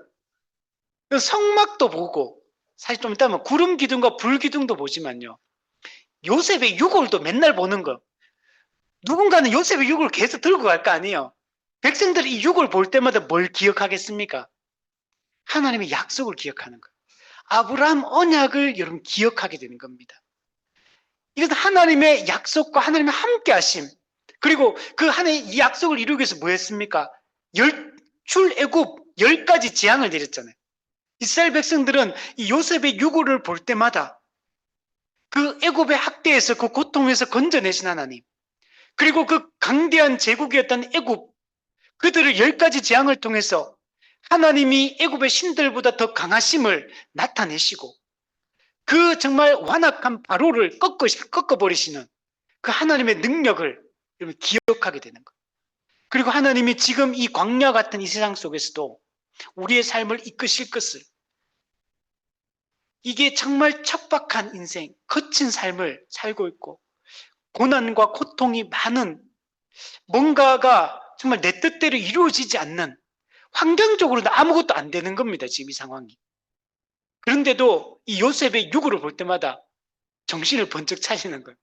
성막도 보고, 사실 좀 이따 구름 기둥과 불 기둥도 보지만요, 요셉의 유골도 맨날 보는 거. 누군가는 요셉의 유골을 계속 들고 갈 거 아니에요. 백성들이 이 유골 볼 때마다 뭘 기억하겠습니까? 하나님의 약속을 기억하는 거예요. 아브라함 언약을 여러분 기억하게 되는 겁니다. 이것은 하나님의 약속과 하나님의 함께 하심, 그리고 그 하나님의 이 약속을 이루기 위해서 뭐 했습니까? 출애굽 10가지 재앙을 내렸잖아요. 이스라엘 백성들은 이 요셉의 유골을 볼 때마다 그 애굽의 학대에서, 그 고통에서 건져내신 하나님, 그리고 그 강대한 제국이었던 애굽, 그들을 10가지 재앙을 통해서 하나님이 애굽의 신들보다 더 강하심을 나타내시고 그 정말 완악한 바로를 꺾어버리시는 그 하나님의 능력을 기억하게 되는 거예요. 그리고 하나님이 지금 이 광야 같은 이 세상 속에서도 우리의 삶을 이끄실 것을, 이게 정말 척박한 인생, 거친 삶을 살고 있고 고난과 고통이 많은, 뭔가가 정말 내 뜻대로 이루어지지 않는, 환경적으로는 아무것도 안 되는 겁니다, 지금 이 상황이. 그런데도 이 요셉의 유골을 볼 때마다 정신을 번쩍 차리는 거예요.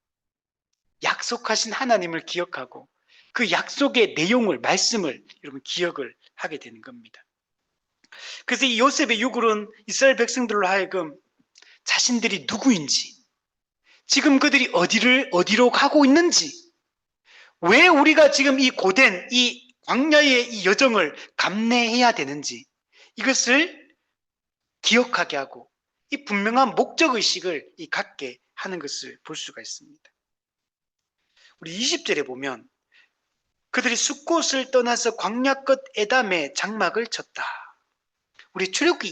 약속하신 하나님을 기억하고 그 약속의 내용을, 말씀을 여러분 기억을 하게 되는 겁니다. 그래서 이 요셉의 유골은 이스라엘 백성들로 하여금 자신들이 누구인지, 지금 그들이 어디로 가고 있는지, 왜 우리가 지금 이 고된 이 광야의 이 여정을 감내해야 되는지, 이것을 기억하게 하고 이 분명한 목적의식을 갖게 하는 것을 볼 수가 있습니다. 우리 20절에 보면 그들이 숫곳을 떠나서 광야 끝 에담에 장막을 쳤다. 우리 출애굽기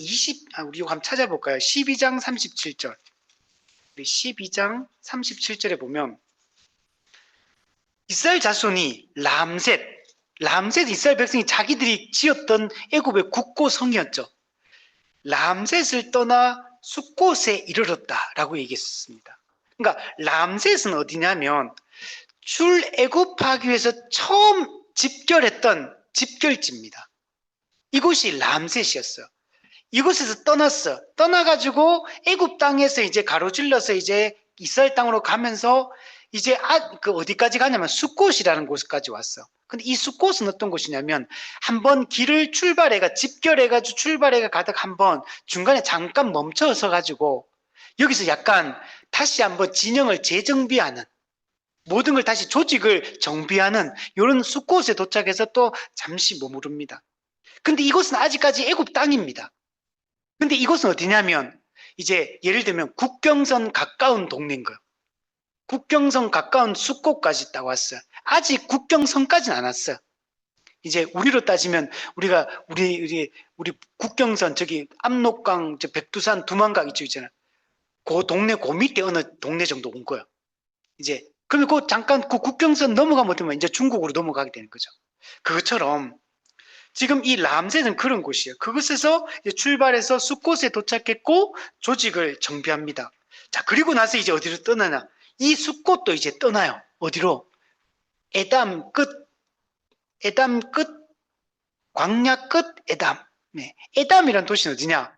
우리 이거 한번 찾아볼까요? 12장 37절. 우리 12장 37절에 보면 이스라엘 자손이 람셋 이스라엘 백성이 자기들이 지었던 애굽의 국고성이었죠. 람셋을 떠나 숫곳에 이르렀다라고 얘기했습니다. 그러니까 람셋은 어디냐면 출애굽하기 위해서 처음 집결했던 집결지입니다. 이곳이 람셋이었어요. 이곳에서 떠나가지고 애굽 땅에서 이제 가로질러서 이제 이스라엘 땅으로 가면서 이제 어디까지 가냐면 숫곳이라는 곳까지 왔어. 근데 이 숫곳은 어떤 곳이냐면 한번 길을 집결해가지고 출발해가 가다가 한번 중간에 잠깐 멈춰서 가지고 여기서 약간 다시 한번 진영을 재정비하는, 모든 걸 다시 조직을 정비하는 이런 숫곳에 도착해서 또 잠시 머무릅니다. 근데 이곳은 아직까지 애굽 땅입니다. 근데 이곳은 어디냐면 이제 예를 들면 국경선 가까운 동네인 거예요. 국경선 가까운 숫곳까지 딱 왔어요. 아직 국경선까지는 안 왔어요. 이제 우리로 따지면 우리 국경선 저기 압록강, 백두산, 두만강 이쪽 있잖아요. 그 동네 그 밑에 어느 동네 정도 온 거예요. 이제 그러면 잠깐 국경선 넘어가면 되면 이제 중국으로 넘어가게 되는 거죠. 그것처럼 지금 이 람셋은 그런 곳이에요. 그곳에서 출발해서 숫곳에 도착했고 조직을 정비합니다. 자, 그리고 나서 이제 어디로 떠나나? 이 숫곳도 이제 떠나요. 어디로? 에담 끝, 광야 끝 에담. 네. 에담이란 도시는 어디냐?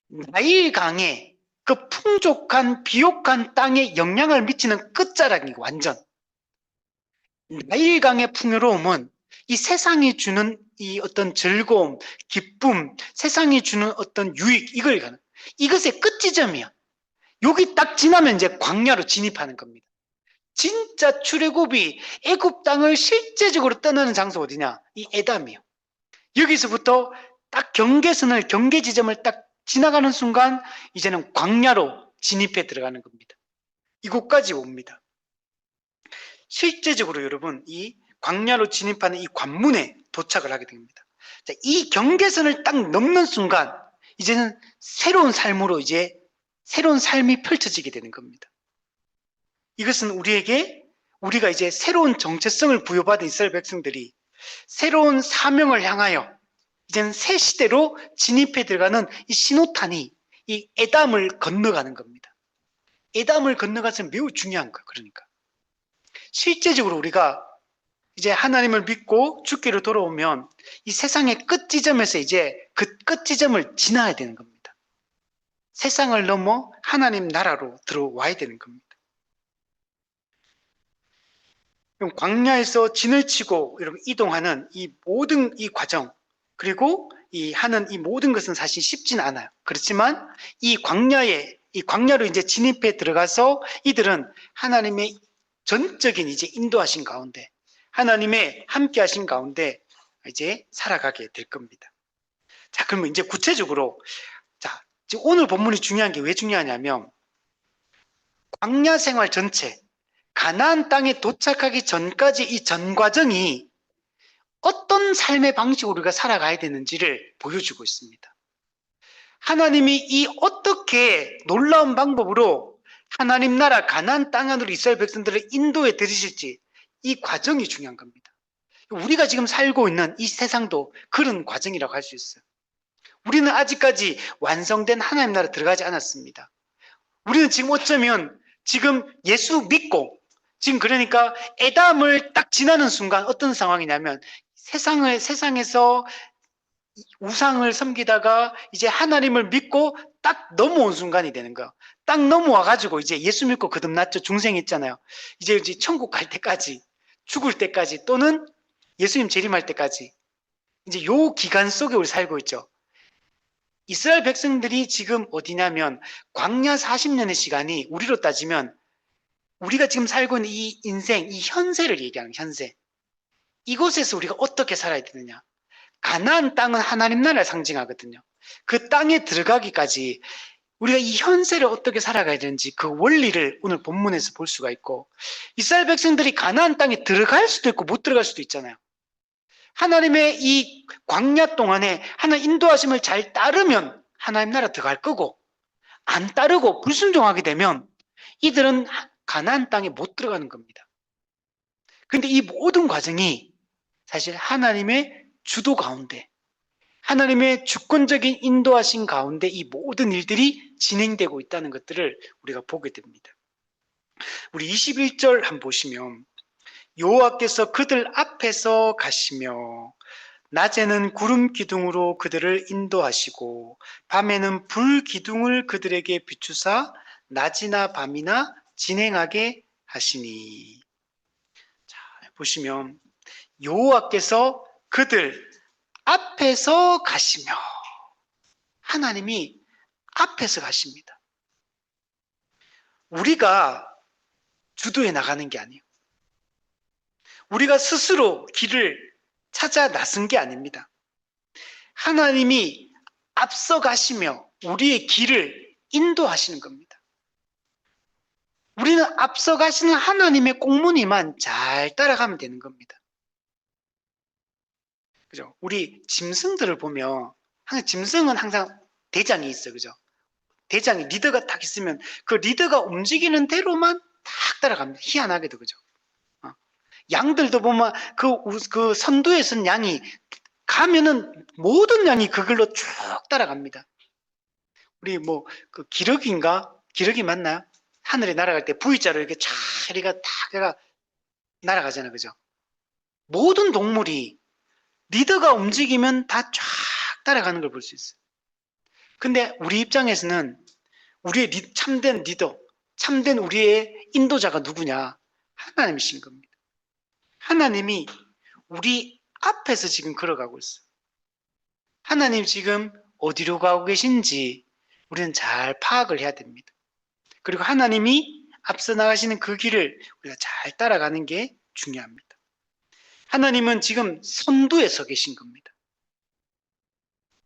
나일강의 그 풍족한 비옥한 땅에 영향을 미치는 끝자락이고 완전. 나일강의 풍요로움은 이 세상이 주는 이 어떤 즐거움, 기쁨, 세상이 주는 어떤 유익, 이것의 끝지점이야. 여기 딱 지나면 이제 광야로 진입하는 겁니다. 진짜 출애굽이 애굽 땅을 실제적으로 떠나는 장소 어디냐? 이 에담이요. 여기서부터 딱 경계 지점을 딱 지나가는 순간 이제는 광야로 진입해 들어가는 겁니다. 이곳까지 옵니다. 실제적으로 여러분 이 광야로 진입하는 이 관문에 도착을 하게 됩니다. 자, 이 경계선을 딱 넘는 순간 이제는 새로운 삶이 펼쳐지게 되는 겁니다. 이것은 우리가 이제 새로운 정체성을 부여받은 이스라엘 백성들이 새로운 사명을 향하여 이제는 새 시대로 진입해 들어가는 이 신호탄이 이 에담을 건너가는 겁니다. 에담을 건너가서 매우 중요한 거예요. 그러니까 실제적으로 우리가 이제 하나님을 믿고 주께로 돌아오면 이 세상의 끝 지점에서 이제 그 끝 지점을 지나야 되는 겁니다. 세상을 넘어 하나님 나라로 들어와야 되는 겁니다. 그럼 광야에서 진을 치고 이렇게 이동하는 이 모든 이 과정, 그리고 하는 이 모든 것은 사실 쉽진 않아요. 그렇지만 이 광야로 이제 진입해 들어가서 이들은 하나님의 전적인 이제 인도하신 가운데, 하나님의 함께 하신 가운데 이제 살아가게 될 겁니다. 자, 그러면 이제 구체적으로, 자, 지금 오늘 본문이 중요한 게 왜 중요하냐면, 광야 생활 전체, 가나안 땅에 도착하기 전까지 이 전 과정이 어떤 삶의 방식으로 우리가 살아가야 되는지를 보여주고 있습니다. 하나님이 이 어떻게 놀라운 방법으로 하나님 나라 가나안 땅 안으로 이스라엘 백성들을 인도해 들이실지, 이 과정이 중요한 겁니다. 우리가 지금 살고 있는 이 세상도 그런 과정이라고 할 수 있어요. 우리는 아직까지 완성된 하나님 나라 들어가지 않았습니다. 우리는 지금 어쩌면 지금 예수 믿고 지금 그러니까 에담을 딱 지나는 순간 어떤 상황이냐면 세상에서 우상을 섬기다가 이제 하나님을 믿고 딱 넘어온 순간이 되는 거예요. 딱 넘어와가지고 이제 예수 믿고 거듭났죠. 중생 있잖아요. 이제 천국 갈 때까지, 죽을 때까지, 또는 예수님 재림할 때까지 이제 요 기간 속에 우리 살고 있죠. 이스라엘 백성들이 지금 어디냐면 광야 40년의 시간이 우리로 따지면 우리가 지금 살고 있는 이 인생, 이 현세를 얘기하는 현세. 이곳에서 우리가 어떻게 살아야 되느냐. 가나안 땅은 하나님 나라를 상징하거든요. 그 땅에 들어가기까지 우리가 이 현세를 어떻게 살아가야 되는지 그 원리를 오늘 본문에서 볼 수가 있고, 이스라엘 백성들이 가나안 땅에 들어갈 수도 있고 못 들어갈 수도 있잖아요. 하나님의 이 광야 동안에 하나님 인도하심을 잘 따르면 하나님 나라 들어갈 거고, 안 따르고 불순종하게 되면 이들은 가나안 땅에 못 들어가는 겁니다. 그런데 이 모든 과정이 사실 하나님의 주도 가운데, 하나님의 주권적인 인도하신 가운데 이 모든 일들이 진행되고 있다는 것들을 우리가 보게 됩니다. 우리 21절 한번 보시면, 여호와께서 그들 앞에서 가시며 낮에는 구름 기둥으로 그들을 인도하시고 밤에는 불 기둥을 그들에게 비추사 낮이나 밤이나 진행하게 하시니. 자, 보시면 여호와께서 그들 앞에서 가시며, 하나님이 앞에서 가십니다. 우리가 주도해 나가는 게 아니에요. 우리가 스스로 길을 찾아 나선 게 아닙니다. 하나님이 앞서 가시며 우리의 길을 인도하시는 겁니다. 우리는 앞서 가시는 하나님의 꽁무니만 잘 따라가면 되는 겁니다. 그죠? 우리 짐승들을 보면 짐승은 항상 대장이 있어요. 그죠? 대장이 리더가 딱 있으면 그 리더가 움직이는 대로만 딱 따라갑니다. 희한하게도. 그죠? 양들도 보면 그 선두에 선 양이 가면은 모든 양이 그걸로 쭉 따라갑니다. 우리 뭐 그 기러기 맞나요? 하늘에 날아갈 때 V자로 이렇게 쫙 이렇게 탁 날아가잖아요. 그죠? 모든 동물이 리더가 움직이면 다 쫙 따라가는 걸 볼 수 있어요. 근데 우리 입장에서는 우리의 참된 리더, 참된 우리의 인도자가 누구냐? 하나님이신 겁니다. 하나님이 우리 앞에서 지금 걸어가고 있어요. 하나님 지금 어디로 가고 계신지 우리는 잘 파악을 해야 됩니다. 그리고 하나님이 앞서 나가시는 그 길을 우리가 잘 따라가는 게 중요합니다. 하나님은 지금 선두에 서 계신 겁니다.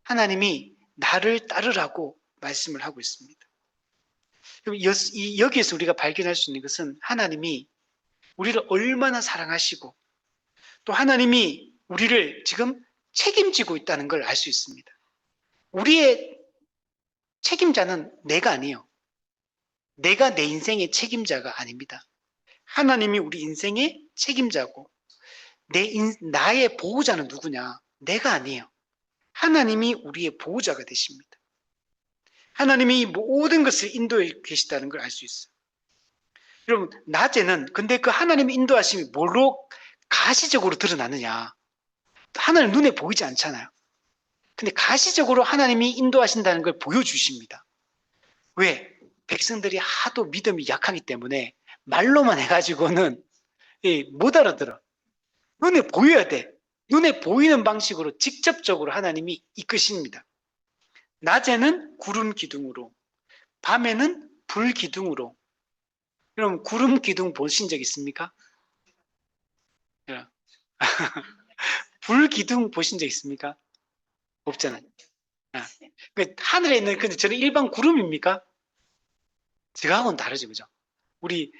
하나님이 나를 따르라고 말씀을 하고 있습니다. 여기에서 우리가 발견할 수 있는 것은 하나님이 우리를 얼마나 사랑하시고 또 하나님이 우리를 지금 책임지고 있다는 걸 알 수 있습니다. 우리의 책임자는 내가 아니에요. 내가 내 인생의 책임자가 아닙니다. 하나님이 우리 인생의 책임자고 나의 보호자는 누구냐? 내가 아니에요. 하나님이 우리의 보호자가 되십니다. 하나님이 모든 것을 인도해 계시다는 걸 알 수 있어요. 여러분, 낮에는 근데 그 하나님의 인도하심이 뭘로 가시적으로 드러나느냐? 하나님 눈에 보이지 않잖아요. 근데 가시적으로 하나님이 인도하신다는 걸 보여주십니다. 왜? 백성들이 하도 믿음이 약하기 때문에 말로만 해가지고는 못 알아들어. 눈에 보여야 돼. 눈에 보이는 방식으로 직접적으로 하나님이 이끄십니다. 낮에는 구름 기둥으로, 밤에는 불 기둥으로. 여러분, 구름 기둥 보신 적 있습니까? 불 기둥 보신 적 있습니까? 없잖아요. 하늘에 있는, 근데 저는 일반 구름입니까? 저하고는 다르죠, 그죠? 우리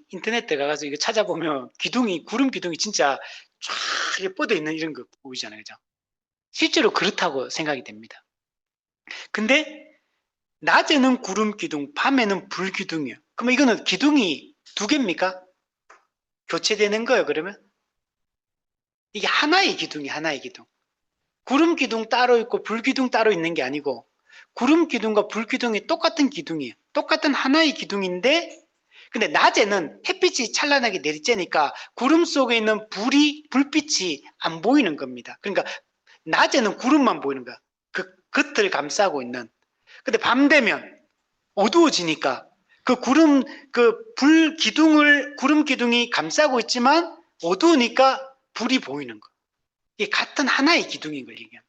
인터넷에 가서 이거 찾아보면 구름 기둥이 진짜 쫙 이렇게 뻗어 있는 이런 거 보이잖아요, 그죠? 실제로 그렇다고 생각이 됩니다. 근데 낮에는 구름 기둥, 밤에는 불 기둥이에요. 그러면 이거는 기둥이 두 개입니까? 교체되는 거예요, 그러면? 이게 하나의 기둥. 구름 기둥 따로 있고 불 기둥 따로 있는 게 아니고 구름 기둥과 불 기둥이 똑같은 기둥이에요. 똑같은 하나의 기둥인데 근데 낮에는 햇빛이 찬란하게 내리쬐니까 구름 속에 있는 불빛이 안 보이는 겁니다. 그러니까 낮에는 구름만 보이는 거야. 그 겉을 감싸고 있는. 근데 밤 되면 어두워지니까 구름 기둥이 감싸고 있지만 어두우니까 불이 보이는 거. 이게 같은 하나의 기둥인 걸 얘기합니다.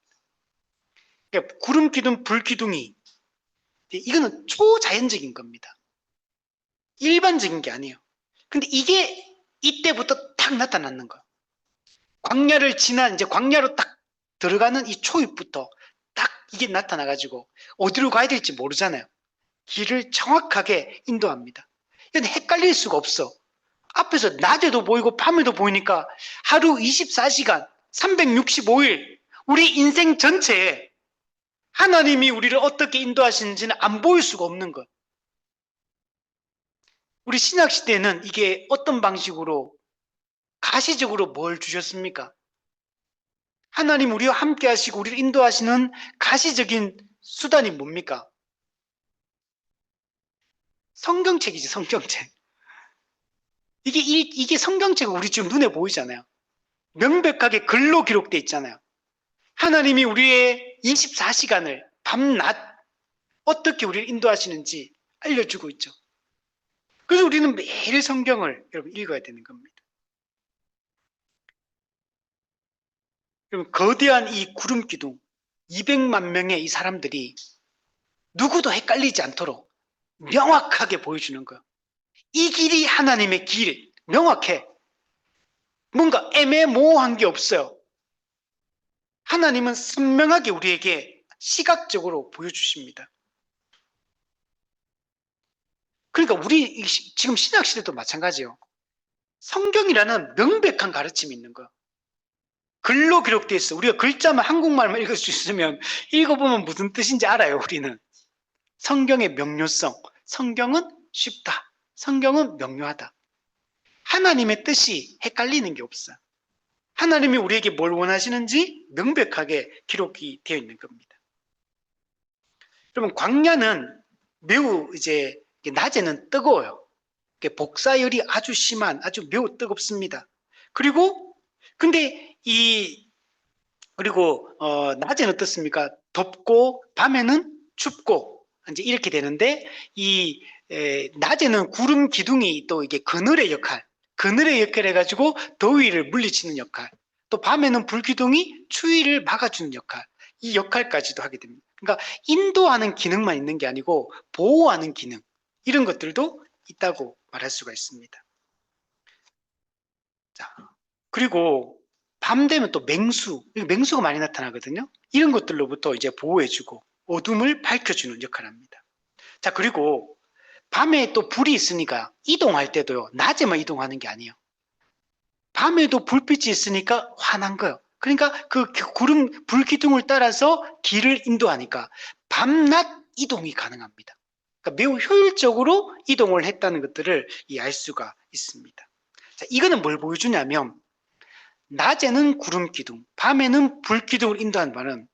그러니까 구름 기둥, 불 기둥이 이거는 초자연적인 겁니다. 일반적인 게 아니에요. 근데 이게 이때부터 딱 나타나는 거예요. 광야를 지난 이제 광야로 딱 들어가는 이 초입부터 딱 이게 나타나가지고 어디로 가야 될지 모르잖아요. 길을 정확하게 인도합니다. 이건 헷갈릴 수가 없어. 앞에서 낮에도 보이고 밤에도 보이니까 하루 24시간, 365일 우리 인생 전체에 하나님이 우리를 어떻게 인도하시는지는 안 보일 수가 없는 것. 우리 신약시대에는 이게 어떤 방식으로 가시적으로 뭘 주셨습니까? 하나님 우리와 함께 하시고 우리를 인도하시는 가시적인 수단이 뭡니까? 성경책이지, 성경책. 이게 성경책이 우리 지금 눈에 보이잖아요. 명백하게 글로 기록되어 있잖아요. 하나님이 우리의 24시간을 밤낮 어떻게 우리를 인도하시는지 알려주고 있죠. 그래서 우리는 매일 성경을 여러분 읽어야 되는 겁니다. 여러분 거대한 이 구름 기둥 200만 명의 이 사람들이 누구도 헷갈리지 않도록 명확하게 보여주는 거예요. 이 길이 하나님의 길, 명확해. 뭔가 애매모호한 게 없어요. 하나님은 선명하게 우리에게 시각적으로 보여주십니다. 그러니까 우리 지금 신약시대도 마찬가지예요. 성경이라는 명백한 가르침이 있는 거예요. 글로 기록되어 있어. 우리가 글자만 한국말만 읽을 수 있으면 읽어보면 무슨 뜻인지 알아요. 우리는 성경의 명료성, 성경은 쉽다, 성경은 명료하다. 하나님의 뜻이 헷갈리는 게 없어. 하나님이 우리에게 뭘 원하시는지 명백하게 기록이 되어 있는 겁니다. 여러분 광야는 매우 이제 낮에는 뜨거워요. 복사열이 아주 심한, 아주 매우 뜨겁습니다. 그리고 근데 그리고 낮에는 어떻습니까? 덥고 밤에는 춥고 이제 이렇게 되는데 낮에는 구름 기둥이 또 이게 그늘의 역할 해가지고 더위를 물리치는 역할, 또 밤에는 불 기둥이 추위를 막아주는 역할, 이 역할까지도 하게 됩니다. 그러니까 인도하는 기능만 있는 게 아니고 보호하는 기능, 이런 것들도 있다고 말할 수가 있습니다. 자, 그리고 밤 되면 또 맹수가 많이 나타나거든요. 이런 것들로부터 이제 보호해주고 어둠을 밝혀주는 역할을 합니다. 자, 그리고 밤에 또 불이 있으니까 이동할 때도요, 낮에만 이동하는 게 아니에요. 밤에도 불빛이 있으니까 환한 거예요. 그러니까 그 불기둥을 따라서 길을 인도하니까 밤낮 이동이 가능합니다. 그러니까 매우 효율적으로 이동을 했다는 것들을 알 수가 있습니다. 자, 이거는 뭘 보여주냐면 낮에는 구름 기둥, 밤에는 불 기둥을 인도하는 말은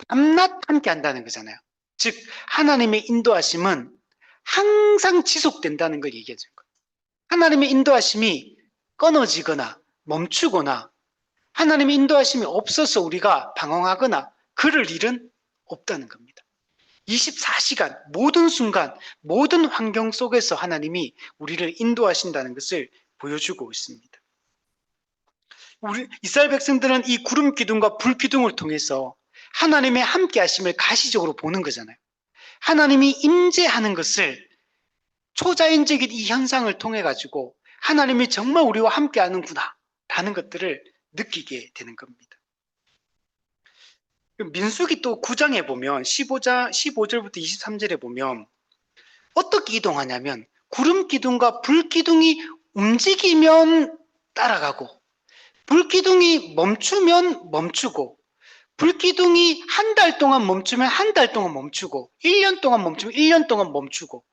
밤낮 함께 한다는 거잖아요. 즉 하나님의 인도하심은 항상 지속된다는 걸 얘기해 준 거예요. 하나님의 인도하심이 끊어지거나 멈추거나 하나님의 인도하심이 없어서 우리가 방황하거나 그럴 일은 없다는 겁니다. 24시간 모든 순간 모든 환경 속에서 하나님이 우리를 인도하신다는 것을 보여주고 있습니다. 우리 이스라엘 백성들은 이 구름 기둥과 불 기둥을 통해서 하나님의 함께 하심을 가시적으로 보는 거잖아요. 하나님이 임재하는 것을 초자연적인 이 현상을 통해 가지고 하나님이 정말 우리와 함께 하는구나 라는 것들을 느끼게 되는 겁니다. 민수기 또 9장에 보면 15절부터 23절에 보면 어떻게 이동하냐면 구름 기둥과 불 기둥이 움직이면 따라가고 불기둥이 멈추면 멈추고 불기둥이 한 달 동안 멈추면 한 달 동안 멈추고 1년 동안 멈추면 1년 동안 멈추고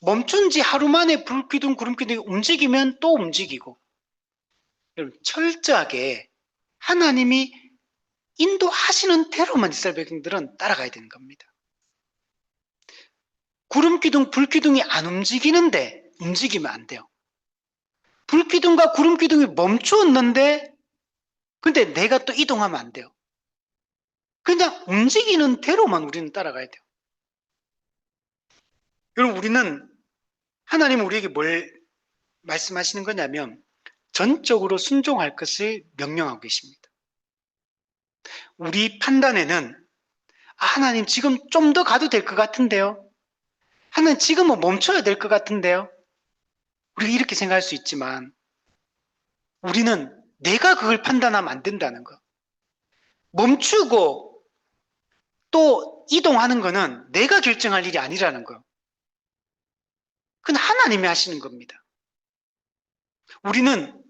멈춘 지 하루 만에 불기둥 구름기둥이 움직이면 또 움직이고 여러분 철저하게 하나님이 인도하시는 대로만 이스라엘 백성들은 따라가야 되는 겁니다. 구름기둥 불기둥이 안 움직이는데 움직이면 안 돼요. 불기둥과 구름기둥이 멈추었는데 근데 내가 또 이동하면 안 돼요. 그냥 움직이는 대로만 우리는 따라가야 돼요. 여러분 우리는 하나님은 우리에게 뭘 말씀하시는 거냐면 전적으로 순종할 것을 명령하고 계십니다. 우리 판단에는 하나님 지금 좀 더 가도 될 것 같은데요. 하나님 지금은 멈춰야 될 것 같은데요. 우리가 이렇게 생각할 수 있지만 우리는 내가 그걸 판단하면 안 된다는 거. 멈추고 또 이동하는 거는 내가 결정할 일이 아니라는 거예요. 그건 하나님이 하시는 겁니다. 우리는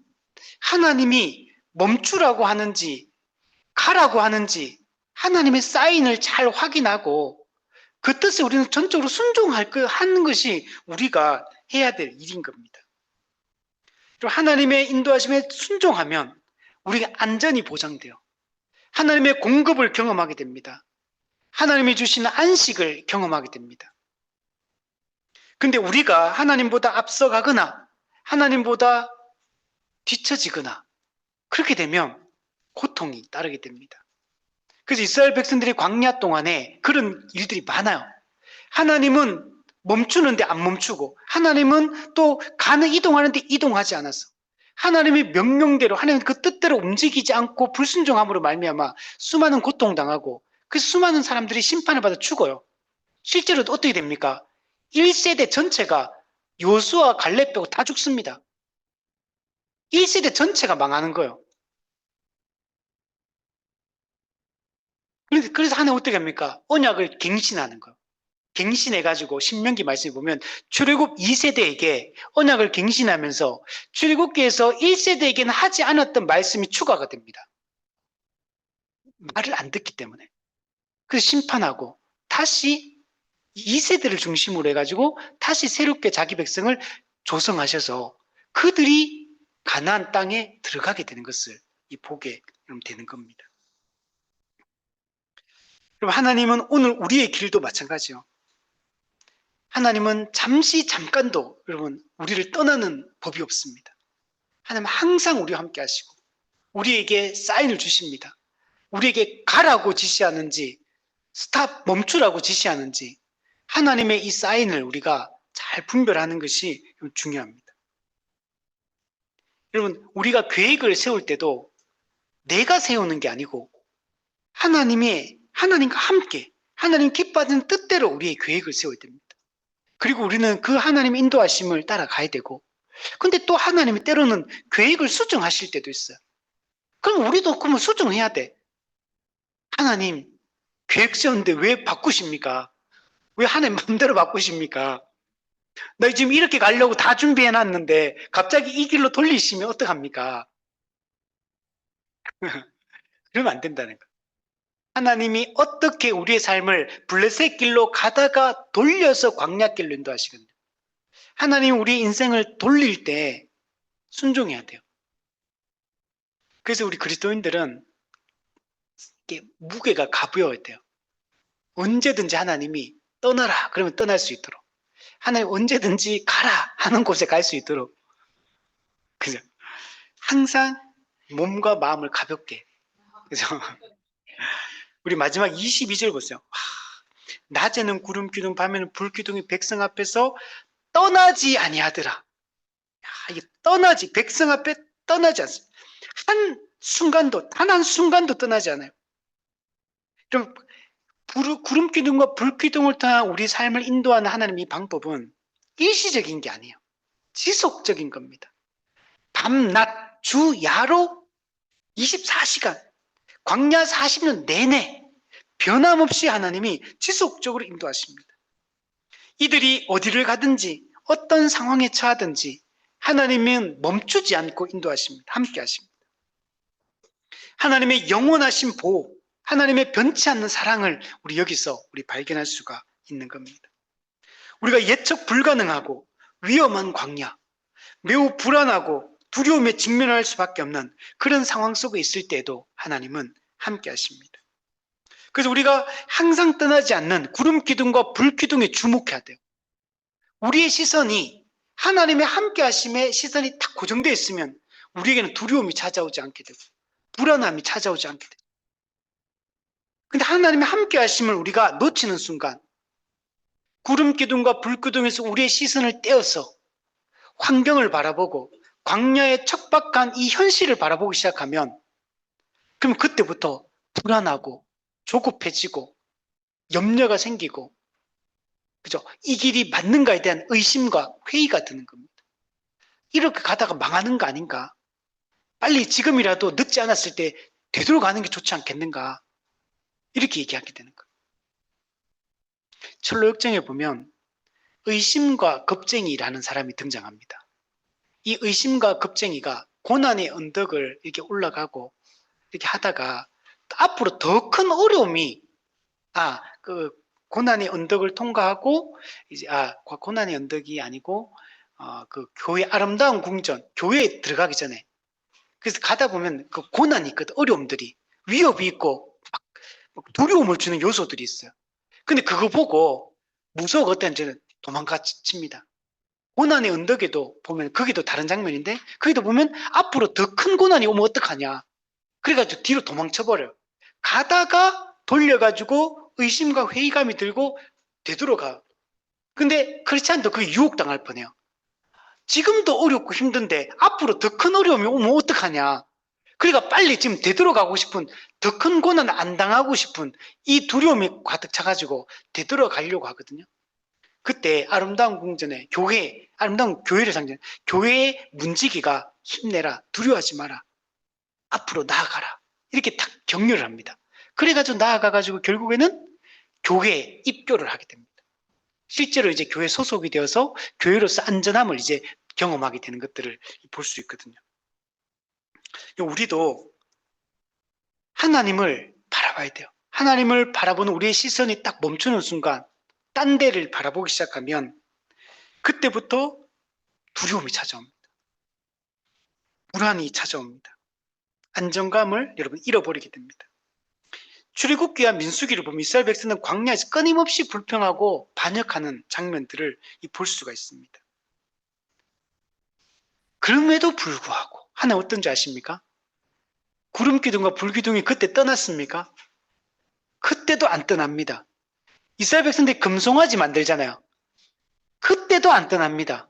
하나님이 멈추라고 하는지 가라고 하는지 하나님의 사인을 잘 확인하고 그 뜻에 우리는 전적으로 하는 것이 우리가 해야 될 일인 겁니다. 그리고 하나님의 인도하심에 순종하면 우리가 안전이 보장돼요. 하나님의 공급을 경험하게 됩니다. 하나님이 주시는 안식을 경험하게 됩니다. 근데 우리가 하나님보다 앞서가거나 하나님보다 뒤처지거나 그렇게 되면 고통이 따르게 됩니다. 그래서 이스라엘 백성들이 광야 동안에 그런 일들이 많아요. 하나님은 멈추는데 안 멈추고 하나님은 또 이동하는데 이동하지 않았어. 하나님의 명령대로 하나님 그 뜻대로 움직이지 않고 불순종함으로 말미암아 수많은 고통당하고 그 수많은 사람들이 심판을 받아 죽어요. 실제로 어떻게 됩니까? 1세대 전체가 요수아 갈렙 빼고 다 죽습니다. 1세대 전체가 망하는 거예요. 그래서 하나님 어떻게 합니까? 언약을 갱신하는 거예요. 갱신해가지고 신명기 말씀에 보면 출애굽 2세대에게 언약을 갱신하면서 출애굽기에서 1세대에게는 하지 않았던 말씀이 추가가 됩니다. 말을 안 듣기 때문에. 그래서 심판하고 다시 2세대를 중심으로 해가지고 다시 새롭게 자기 백성을 조성하셔서 그들이 가나안 땅에 들어가게 되는 것을 보게 되는 겁니다. 그럼 하나님은 오늘 우리의 길도 마찬가지요. 하나님은 잠깐도 여러분 우리를 떠나는 법이 없습니다. 하나님은 항상 우리와 함께 하시고 우리에게 사인을 주십니다. 우리에게 가라고 지시하는지 스탑 멈추라고 지시하는지 하나님의 이 사인을 우리가 잘 분별하는 것이 중요합니다. 여러분 우리가 계획을 세울 때도 내가 세우는 게 아니고 하나님과 함께 하나님 기뻐하는 뜻대로 우리의 계획을 세워야 됩니다. 그리고 우리는 그 하나님의 인도하심을 따라가야 되고 근데 또 하나님이 때로는 계획을 수정하실 때도 있어요. 그럼 우리도 그러면 수정해야 돼. 하나님 계획 세웠는데 왜 바꾸십니까? 왜 하나님 마음대로 바꾸십니까? 나 지금 이렇게 가려고 다 준비해놨는데 갑자기 이 길로 돌리시면 어떡합니까? 그러면 안 된다는 거예요. 하나님이 어떻게 우리의 삶을 블레셋 길로 가다가 돌려서 광야길로 인도하시거든요. 하나님 우리 인생을 돌릴 때 순종해야 돼요. 그래서 우리 그리스도인들은 무게가 가벼워야 돼요. 언제든지 하나님이 떠나라 그러면 떠날 수 있도록 하나님 언제든지 가라 하는 곳에 갈 수 있도록 그죠? 항상 몸과 마음을 가볍게 그죠? 우리 마지막 22절 보세요. 낮에는 구름 기둥 밤에는 불 기둥이 백성 앞에서 떠나지 아니하더라. 이게 백성 앞에 떠나지 않습니다. 단 한 순간도 떠나지 않아요. 그럼 구름 기둥과 불 기둥을 통한 우리 삶을 인도하는 하나님의 방법은 일시적인 게 아니에요. 지속적인 겁니다. 밤, 낮, 주, 야로 24시간, 광야 40년 내내 변함없이 하나님이 지속적으로 인도하십니다. 이들이 어디를 가든지 어떤 상황에 처하든지 하나님은 멈추지 않고 인도하십니다. 함께 하십니다. 하나님의 영원하신 보호, 하나님의 변치 않는 사랑을 여기서 발견할 수가 있는 겁니다. 우리가 예측 불가능하고 위험한 광야, 매우 불안하고 두려움에 직면할 수밖에 없는 그런 상황 속에 있을 때에도 하나님은 함께 하십니다. 그래서 우리가 항상 떠나지 않는 구름 기둥과 불 기둥에 주목해야 돼요. 우리의 시선이 하나님의 함께 하심에 시선이 딱 고정되어 있으면 우리에게는 두려움이 찾아오지 않게 되고 불안함이 찾아오지 않게 돼요. 근데 하나님의 함께 하심을 우리가 놓치는 순간 구름 기둥과 불 기둥에서 우리의 시선을 떼어서 환경을 바라보고 광야의 척박한 이 현실을 바라보기 시작하면 그럼 그때부터 불안하고 조급해지고 염려가 생기고 그죠? 이 길이 맞는가에 대한 의심과 회의가 드는 겁니다. 이렇게 가다가 망하는 거 아닌가? 빨리 지금이라도 늦지 않았을 때 되돌아가는 게 좋지 않겠는가? 이렇게 얘기하게 되는 거예요. 철로 역정에 보면 의심과 겁쟁이라는 사람이 등장합니다. 이 의심과 겁쟁이가 고난의 언덕을 이렇게 올라가고 이렇게 하다가 앞으로 더 큰 어려움이 그 고난의 언덕을 통과하고 이제 고난의 언덕이 아니고 그 교회 아름다운 궁전 교회에 들어가기 전에 그래서 가다 보면 그 고난이 있거든. 어려움들이 위협이 있고 막 두려움을 주는 요소들이 있어요. 근데 그거 보고 무서워 어떤 이제는 도망가칩니다. 고난의 언덕에도 보면 거기도 다른 장면인데 거기도 보면 앞으로 더 큰 고난이 오면 어떡하냐. 그래가지고 뒤로 도망쳐버려요. 가다가 돌려가지고 의심과 회의감이 들고 되돌아가. 근데 크리스찬도 그 유혹당할 뻔해요. 지금도 어렵고 힘든데 앞으로 더 큰 어려움이 오면 어떡하냐. 그러니까 빨리 지금 되돌아가고 싶은 더 큰 고난 안 당하고 싶은 이 두려움이 가득 차가지고 되돌아가려고 하거든요. 그때 아름다운 궁전에 아름다운 교회를 상징 교회의 문지기가 힘내라 두려워하지 마라 앞으로 나아가라 이렇게 딱 격려를 합니다. 그래가지고 나아가가지고 결국에는 교회에 입교를 하게 됩니다. 실제로 이제 교회 소속이 되어서 교회로서 안전함을 이제 경험하게 되는 것들을 볼 수 있거든요. 우리도 하나님을 바라봐야 돼요. 하나님을 바라보는 우리의 시선이 딱 멈추는 순간 딴 데를 바라보기 시작하면 그때부터 두려움이 찾아옵니다. 불안이 찾아옵니다. 안정감을 여러분 잃어버리게 됩니다. 출애굽기와 민수기를 보면 이스라엘 백성은 광야에서 끊임없이 불평하고 반역하는 장면들을 볼 수가 있습니다. 그럼에도 불구하고 하나님 어떤지 아십니까? 구름기둥과 불기둥이 그때 떠났습니까? 그때도 안 떠납니다. 이스라엘 백성들이 금송아지 만들잖아요. 그때도 안 떠납니다.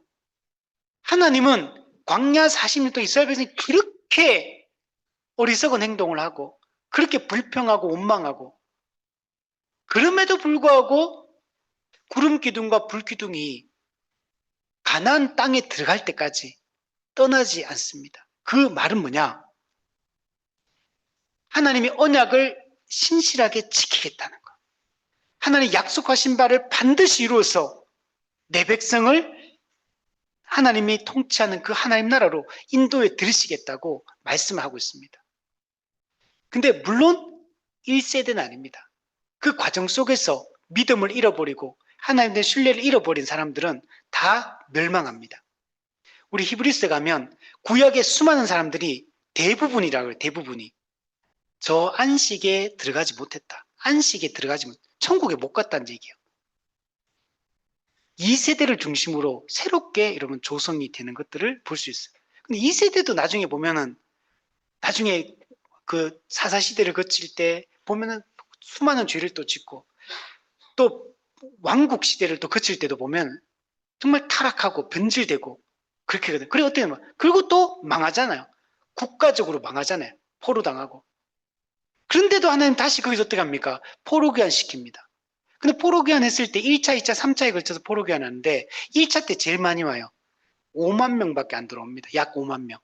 하나님은 광야 40년 동안 이스라엘 백성이 그렇게 어리석은 행동을 하고 그렇게 불평하고 원망하고 그럼에도 불구하고 구름기둥과 불기둥이 가나안 땅에 들어갈 때까지 떠나지 않습니다. 그 말은 뭐냐? 하나님이 언약을 신실하게 지키겠다는 것. 하나님 약속하신 바를 반드시 이루어서 내 백성을 하나님이 통치하는 그 하나님 나라로 인도에 들이시겠다고 말씀을 하고 있습니다. 근데 물론 1세대는 아닙니다. 그 과정 속에서 믿음을 잃어버리고 하나님에 대한 신뢰를 잃어버린 사람들은 다 멸망합니다. 우리 히브리서에 가면 구약의 수많은 사람들이 대부분이라고 해요. 대부분이. 저 안식에 들어가지 못했다. 안식에 들어가지 못, 천국에 못 갔다는 얘기예요. 2세대를 중심으로 새롭게 여러분 조성이 되는 것들을 볼 수 있어요. 근데 2세대도 나중에 보면은 나중에 그 사사시대를 거칠 때 보면은 수많은 죄를 또 짓고 또 왕국 시대를 또 거칠 때도 보면 정말 타락하고 변질되고 그렇게 하거든요. 그리고 어떻게 보면 그리고 또 망하잖아요. 국가적으로 망하잖아요. 포로 당하고. 그런데도 하나님 다시 거기서 어떻게 합니까? 포로 교환 시킵니다. 근데 포로 교환 했을 때 1차, 2차, 3차에 걸쳐서 포로 교환 하는데 1차 때 제일 많이 와요. 5만 명밖에 안 들어옵니다. 약 5만 명.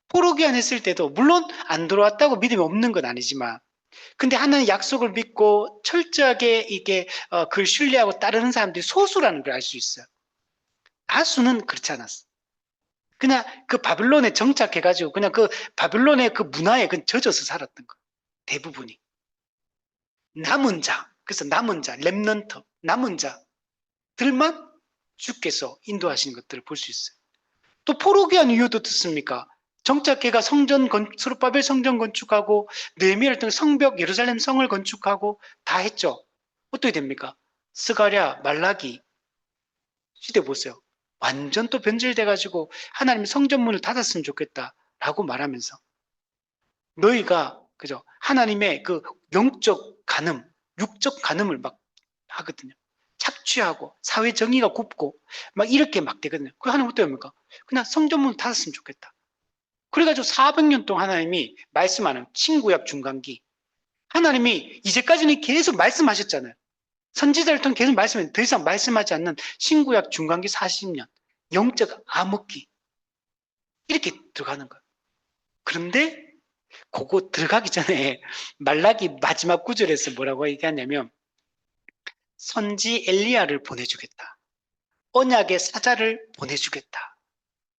포로 교환 했을 때도 물론 안 들어왔다고 믿음이 없는 건 아니지만 근데 하나님 약속을 믿고 철저하게 이게 그걸 신뢰하고 따르는 사람들이 소수라는 걸 알 수 있어요. 다수는 그렇지 않았어. 그냥 그 바빌론에 정착해가지고 그냥 그 바빌론의 그 문화에 그냥 젖어서 살았던 거. 대부분이. 남은 자, 그래서 남은 자, 렘넌트, 남은 자들만 주께서 인도하시는 것들을 볼 수 있어요. 또 포로기한 이유도 듣습니까? 정착해가 스룹바벨 성전 건축하고 느헤미야를 통해 성벽 예루살렘 성을 건축하고 다 했죠. 어떻게 됩니까? 스가랴, 말라기 시대 보세요. 완전 또 변질돼가지고 하나님이 성전문을 닫았으면 좋겠다라고 말하면서 너희가 그죠? 하나님의 그 영적 간음, 육적 간음을 막 하거든요. 착취하고 사회 정의가 굽고 막 이렇게 막 되거든요. 그 하나님 어떻게 합니까? 그냥 성전문 닫았으면 좋겠다. 그래가지고 400년 동안 하나님이 말씀하는 신구약 중간기 하나님이 이제까지는 계속 말씀하셨잖아요. 선지자를 통해 계속 말씀했는데 더 이상 말씀하지 않는 신구약 중간기 40년 영적 암흑기 이렇게 들어가는 거예요. 그런데 그거 들어가기 전에 말라기 마지막 구절에서 뭐라고 얘기하냐면 선지 엘리야를 보내주겠다. 언약의 사자를 보내주겠다.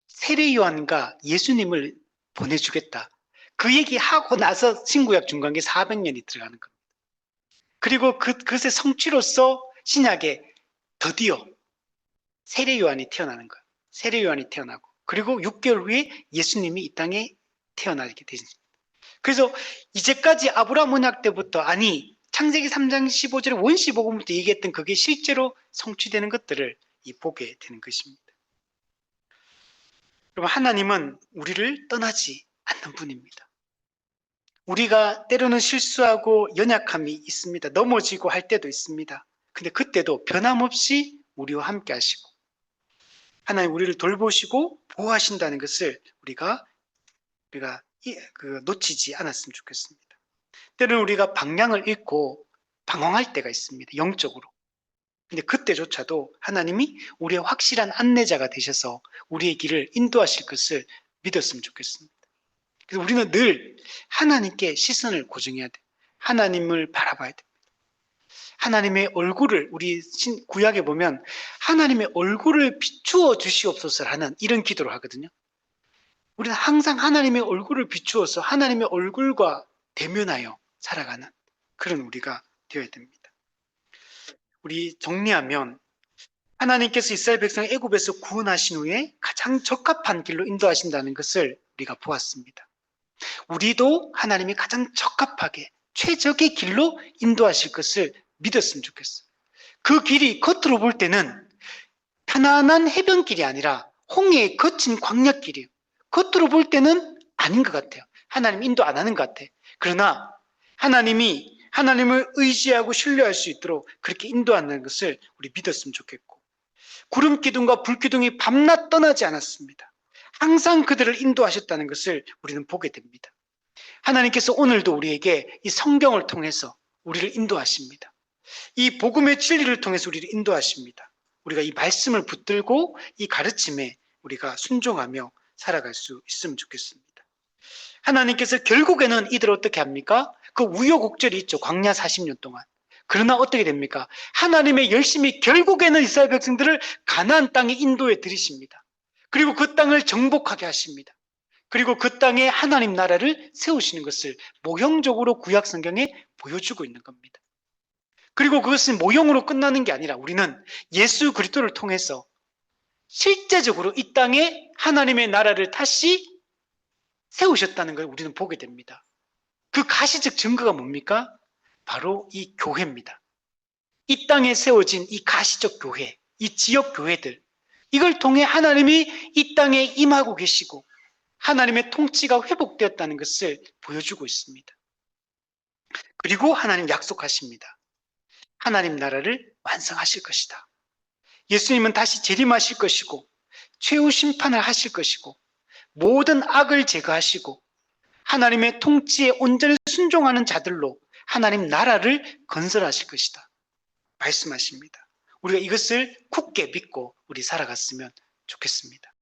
세례 요한과 예수님을 보내주겠다. 그 얘기하고 나서 신구약 중간기 400년이 들어가는 겁니다. 그리고 그것의 성취로서 신약에 드디어 세례 요한이 태어나는 거예요. 세례 요한이 태어나고 그리고 6개월 후에 예수님이 이 땅에 태어나게 되십니다. 그래서 이제까지 아브라함 언약 때부터 아니 창세기 3장 15절에 원시복음부터 얘기했던 그게 실제로 성취되는 것들을 보게 되는 것입니다. 여러분 하나님은 우리를 떠나지 않는 분입니다. 우리가 때로는 실수하고 연약함이 있습니다. 넘어지고 할 때도 있습니다. 근데 그때도 변함없이 우리와 함께 하시고 하나님 우리를 돌보시고 보호하신다는 것을 우리가 놓치지 않았으면 좋겠습니다. 때로는 우리가 방향을 잃고 방황할 때가 있습니다. 영적으로. 근데 그때조차도 하나님이 우리의 확실한 안내자가 되셔서 우리의 길을 인도하실 것을 믿었으면 좋겠습니다. 그래서 우리는 늘 하나님께 시선을 고정해야 돼요. 하나님을 바라봐야 됩니다. 하나님의 얼굴을 우리 구약에 보면 하나님의 얼굴을 비추어 주시옵소서라는 이런 기도를 하거든요. 우리는 항상 하나님의 얼굴을 비추어서 하나님의 얼굴과 대면하여 살아가는 그런 우리가 되어야 됩니다. 우리 정리하면 하나님께서 이스라엘 백성을 애굽에서 구원하신 후에 가장 적합한 길로 인도하신다는 것을 우리가 보았습니다. 우리도 하나님이 가장 적합하게 최적의 길로 인도하실 것을 믿었으면 좋겠어요. 그 길이 겉으로 볼 때는 편안한 해변길이 아니라 홍해의 거친 광야길이에요. 겉으로 볼 때는 아닌 것 같아요. 하나님 인도 안 하는 것 같아요. 그러나 하나님이 하나님을 의지하고 신뢰할 수 있도록 그렇게 인도한다는 것을 우리 믿었으면 좋겠고 구름 기둥과 불 기둥이 밤낮 떠나지 않았습니다. 항상 그들을 인도하셨다는 것을 우리는 보게 됩니다. 하나님께서 오늘도 우리에게 이 성경을 통해서 우리를 인도하십니다. 이 복음의 진리를 통해서 우리를 인도하십니다. 우리가 이 말씀을 붙들고 이 가르침에 우리가 순종하며 살아갈 수 있으면 좋겠습니다. 하나님께서 결국에는 이들을 어떻게 합니까? 그 우여곡절이 있죠. 광야 40년 동안. 그러나 어떻게 됩니까? 하나님의 열심히 결국에는 이스라엘 백성들을 가나안 땅에 인도해 들이십니다. 그리고 그 땅을 정복하게 하십니다. 그리고 그 땅에 하나님 나라를 세우시는 것을 모형적으로 구약 성경에 보여주고 있는 겁니다. 그리고 그것은 모형으로 끝나는 게 아니라 우리는 예수 그리스도를 통해서 실제적으로 이 땅에 하나님의 나라를 다시 세우셨다는 걸 우리는 보게 됩니다. 그 가시적 증거가 뭡니까? 바로 이 교회입니다. 이 땅에 세워진 이 가시적 교회, 이 지역 교회들, 이걸 통해 하나님이 이 땅에 임하고 계시고 하나님의 통치가 회복되었다는 것을 보여주고 있습니다. 그리고 하나님 약속하십니다. 하나님 나라를 완성하실 것이다. 예수님은 다시 재림하실 것이고 최후 심판을 하실 것이고 모든 악을 제거하시고 하나님의 통치에 온전히 순종하는 자들로 하나님 나라를 건설하실 것이다. 말씀하십니다. 우리가 이것을 굳게 믿고 우리 살아갔으면 좋겠습니다.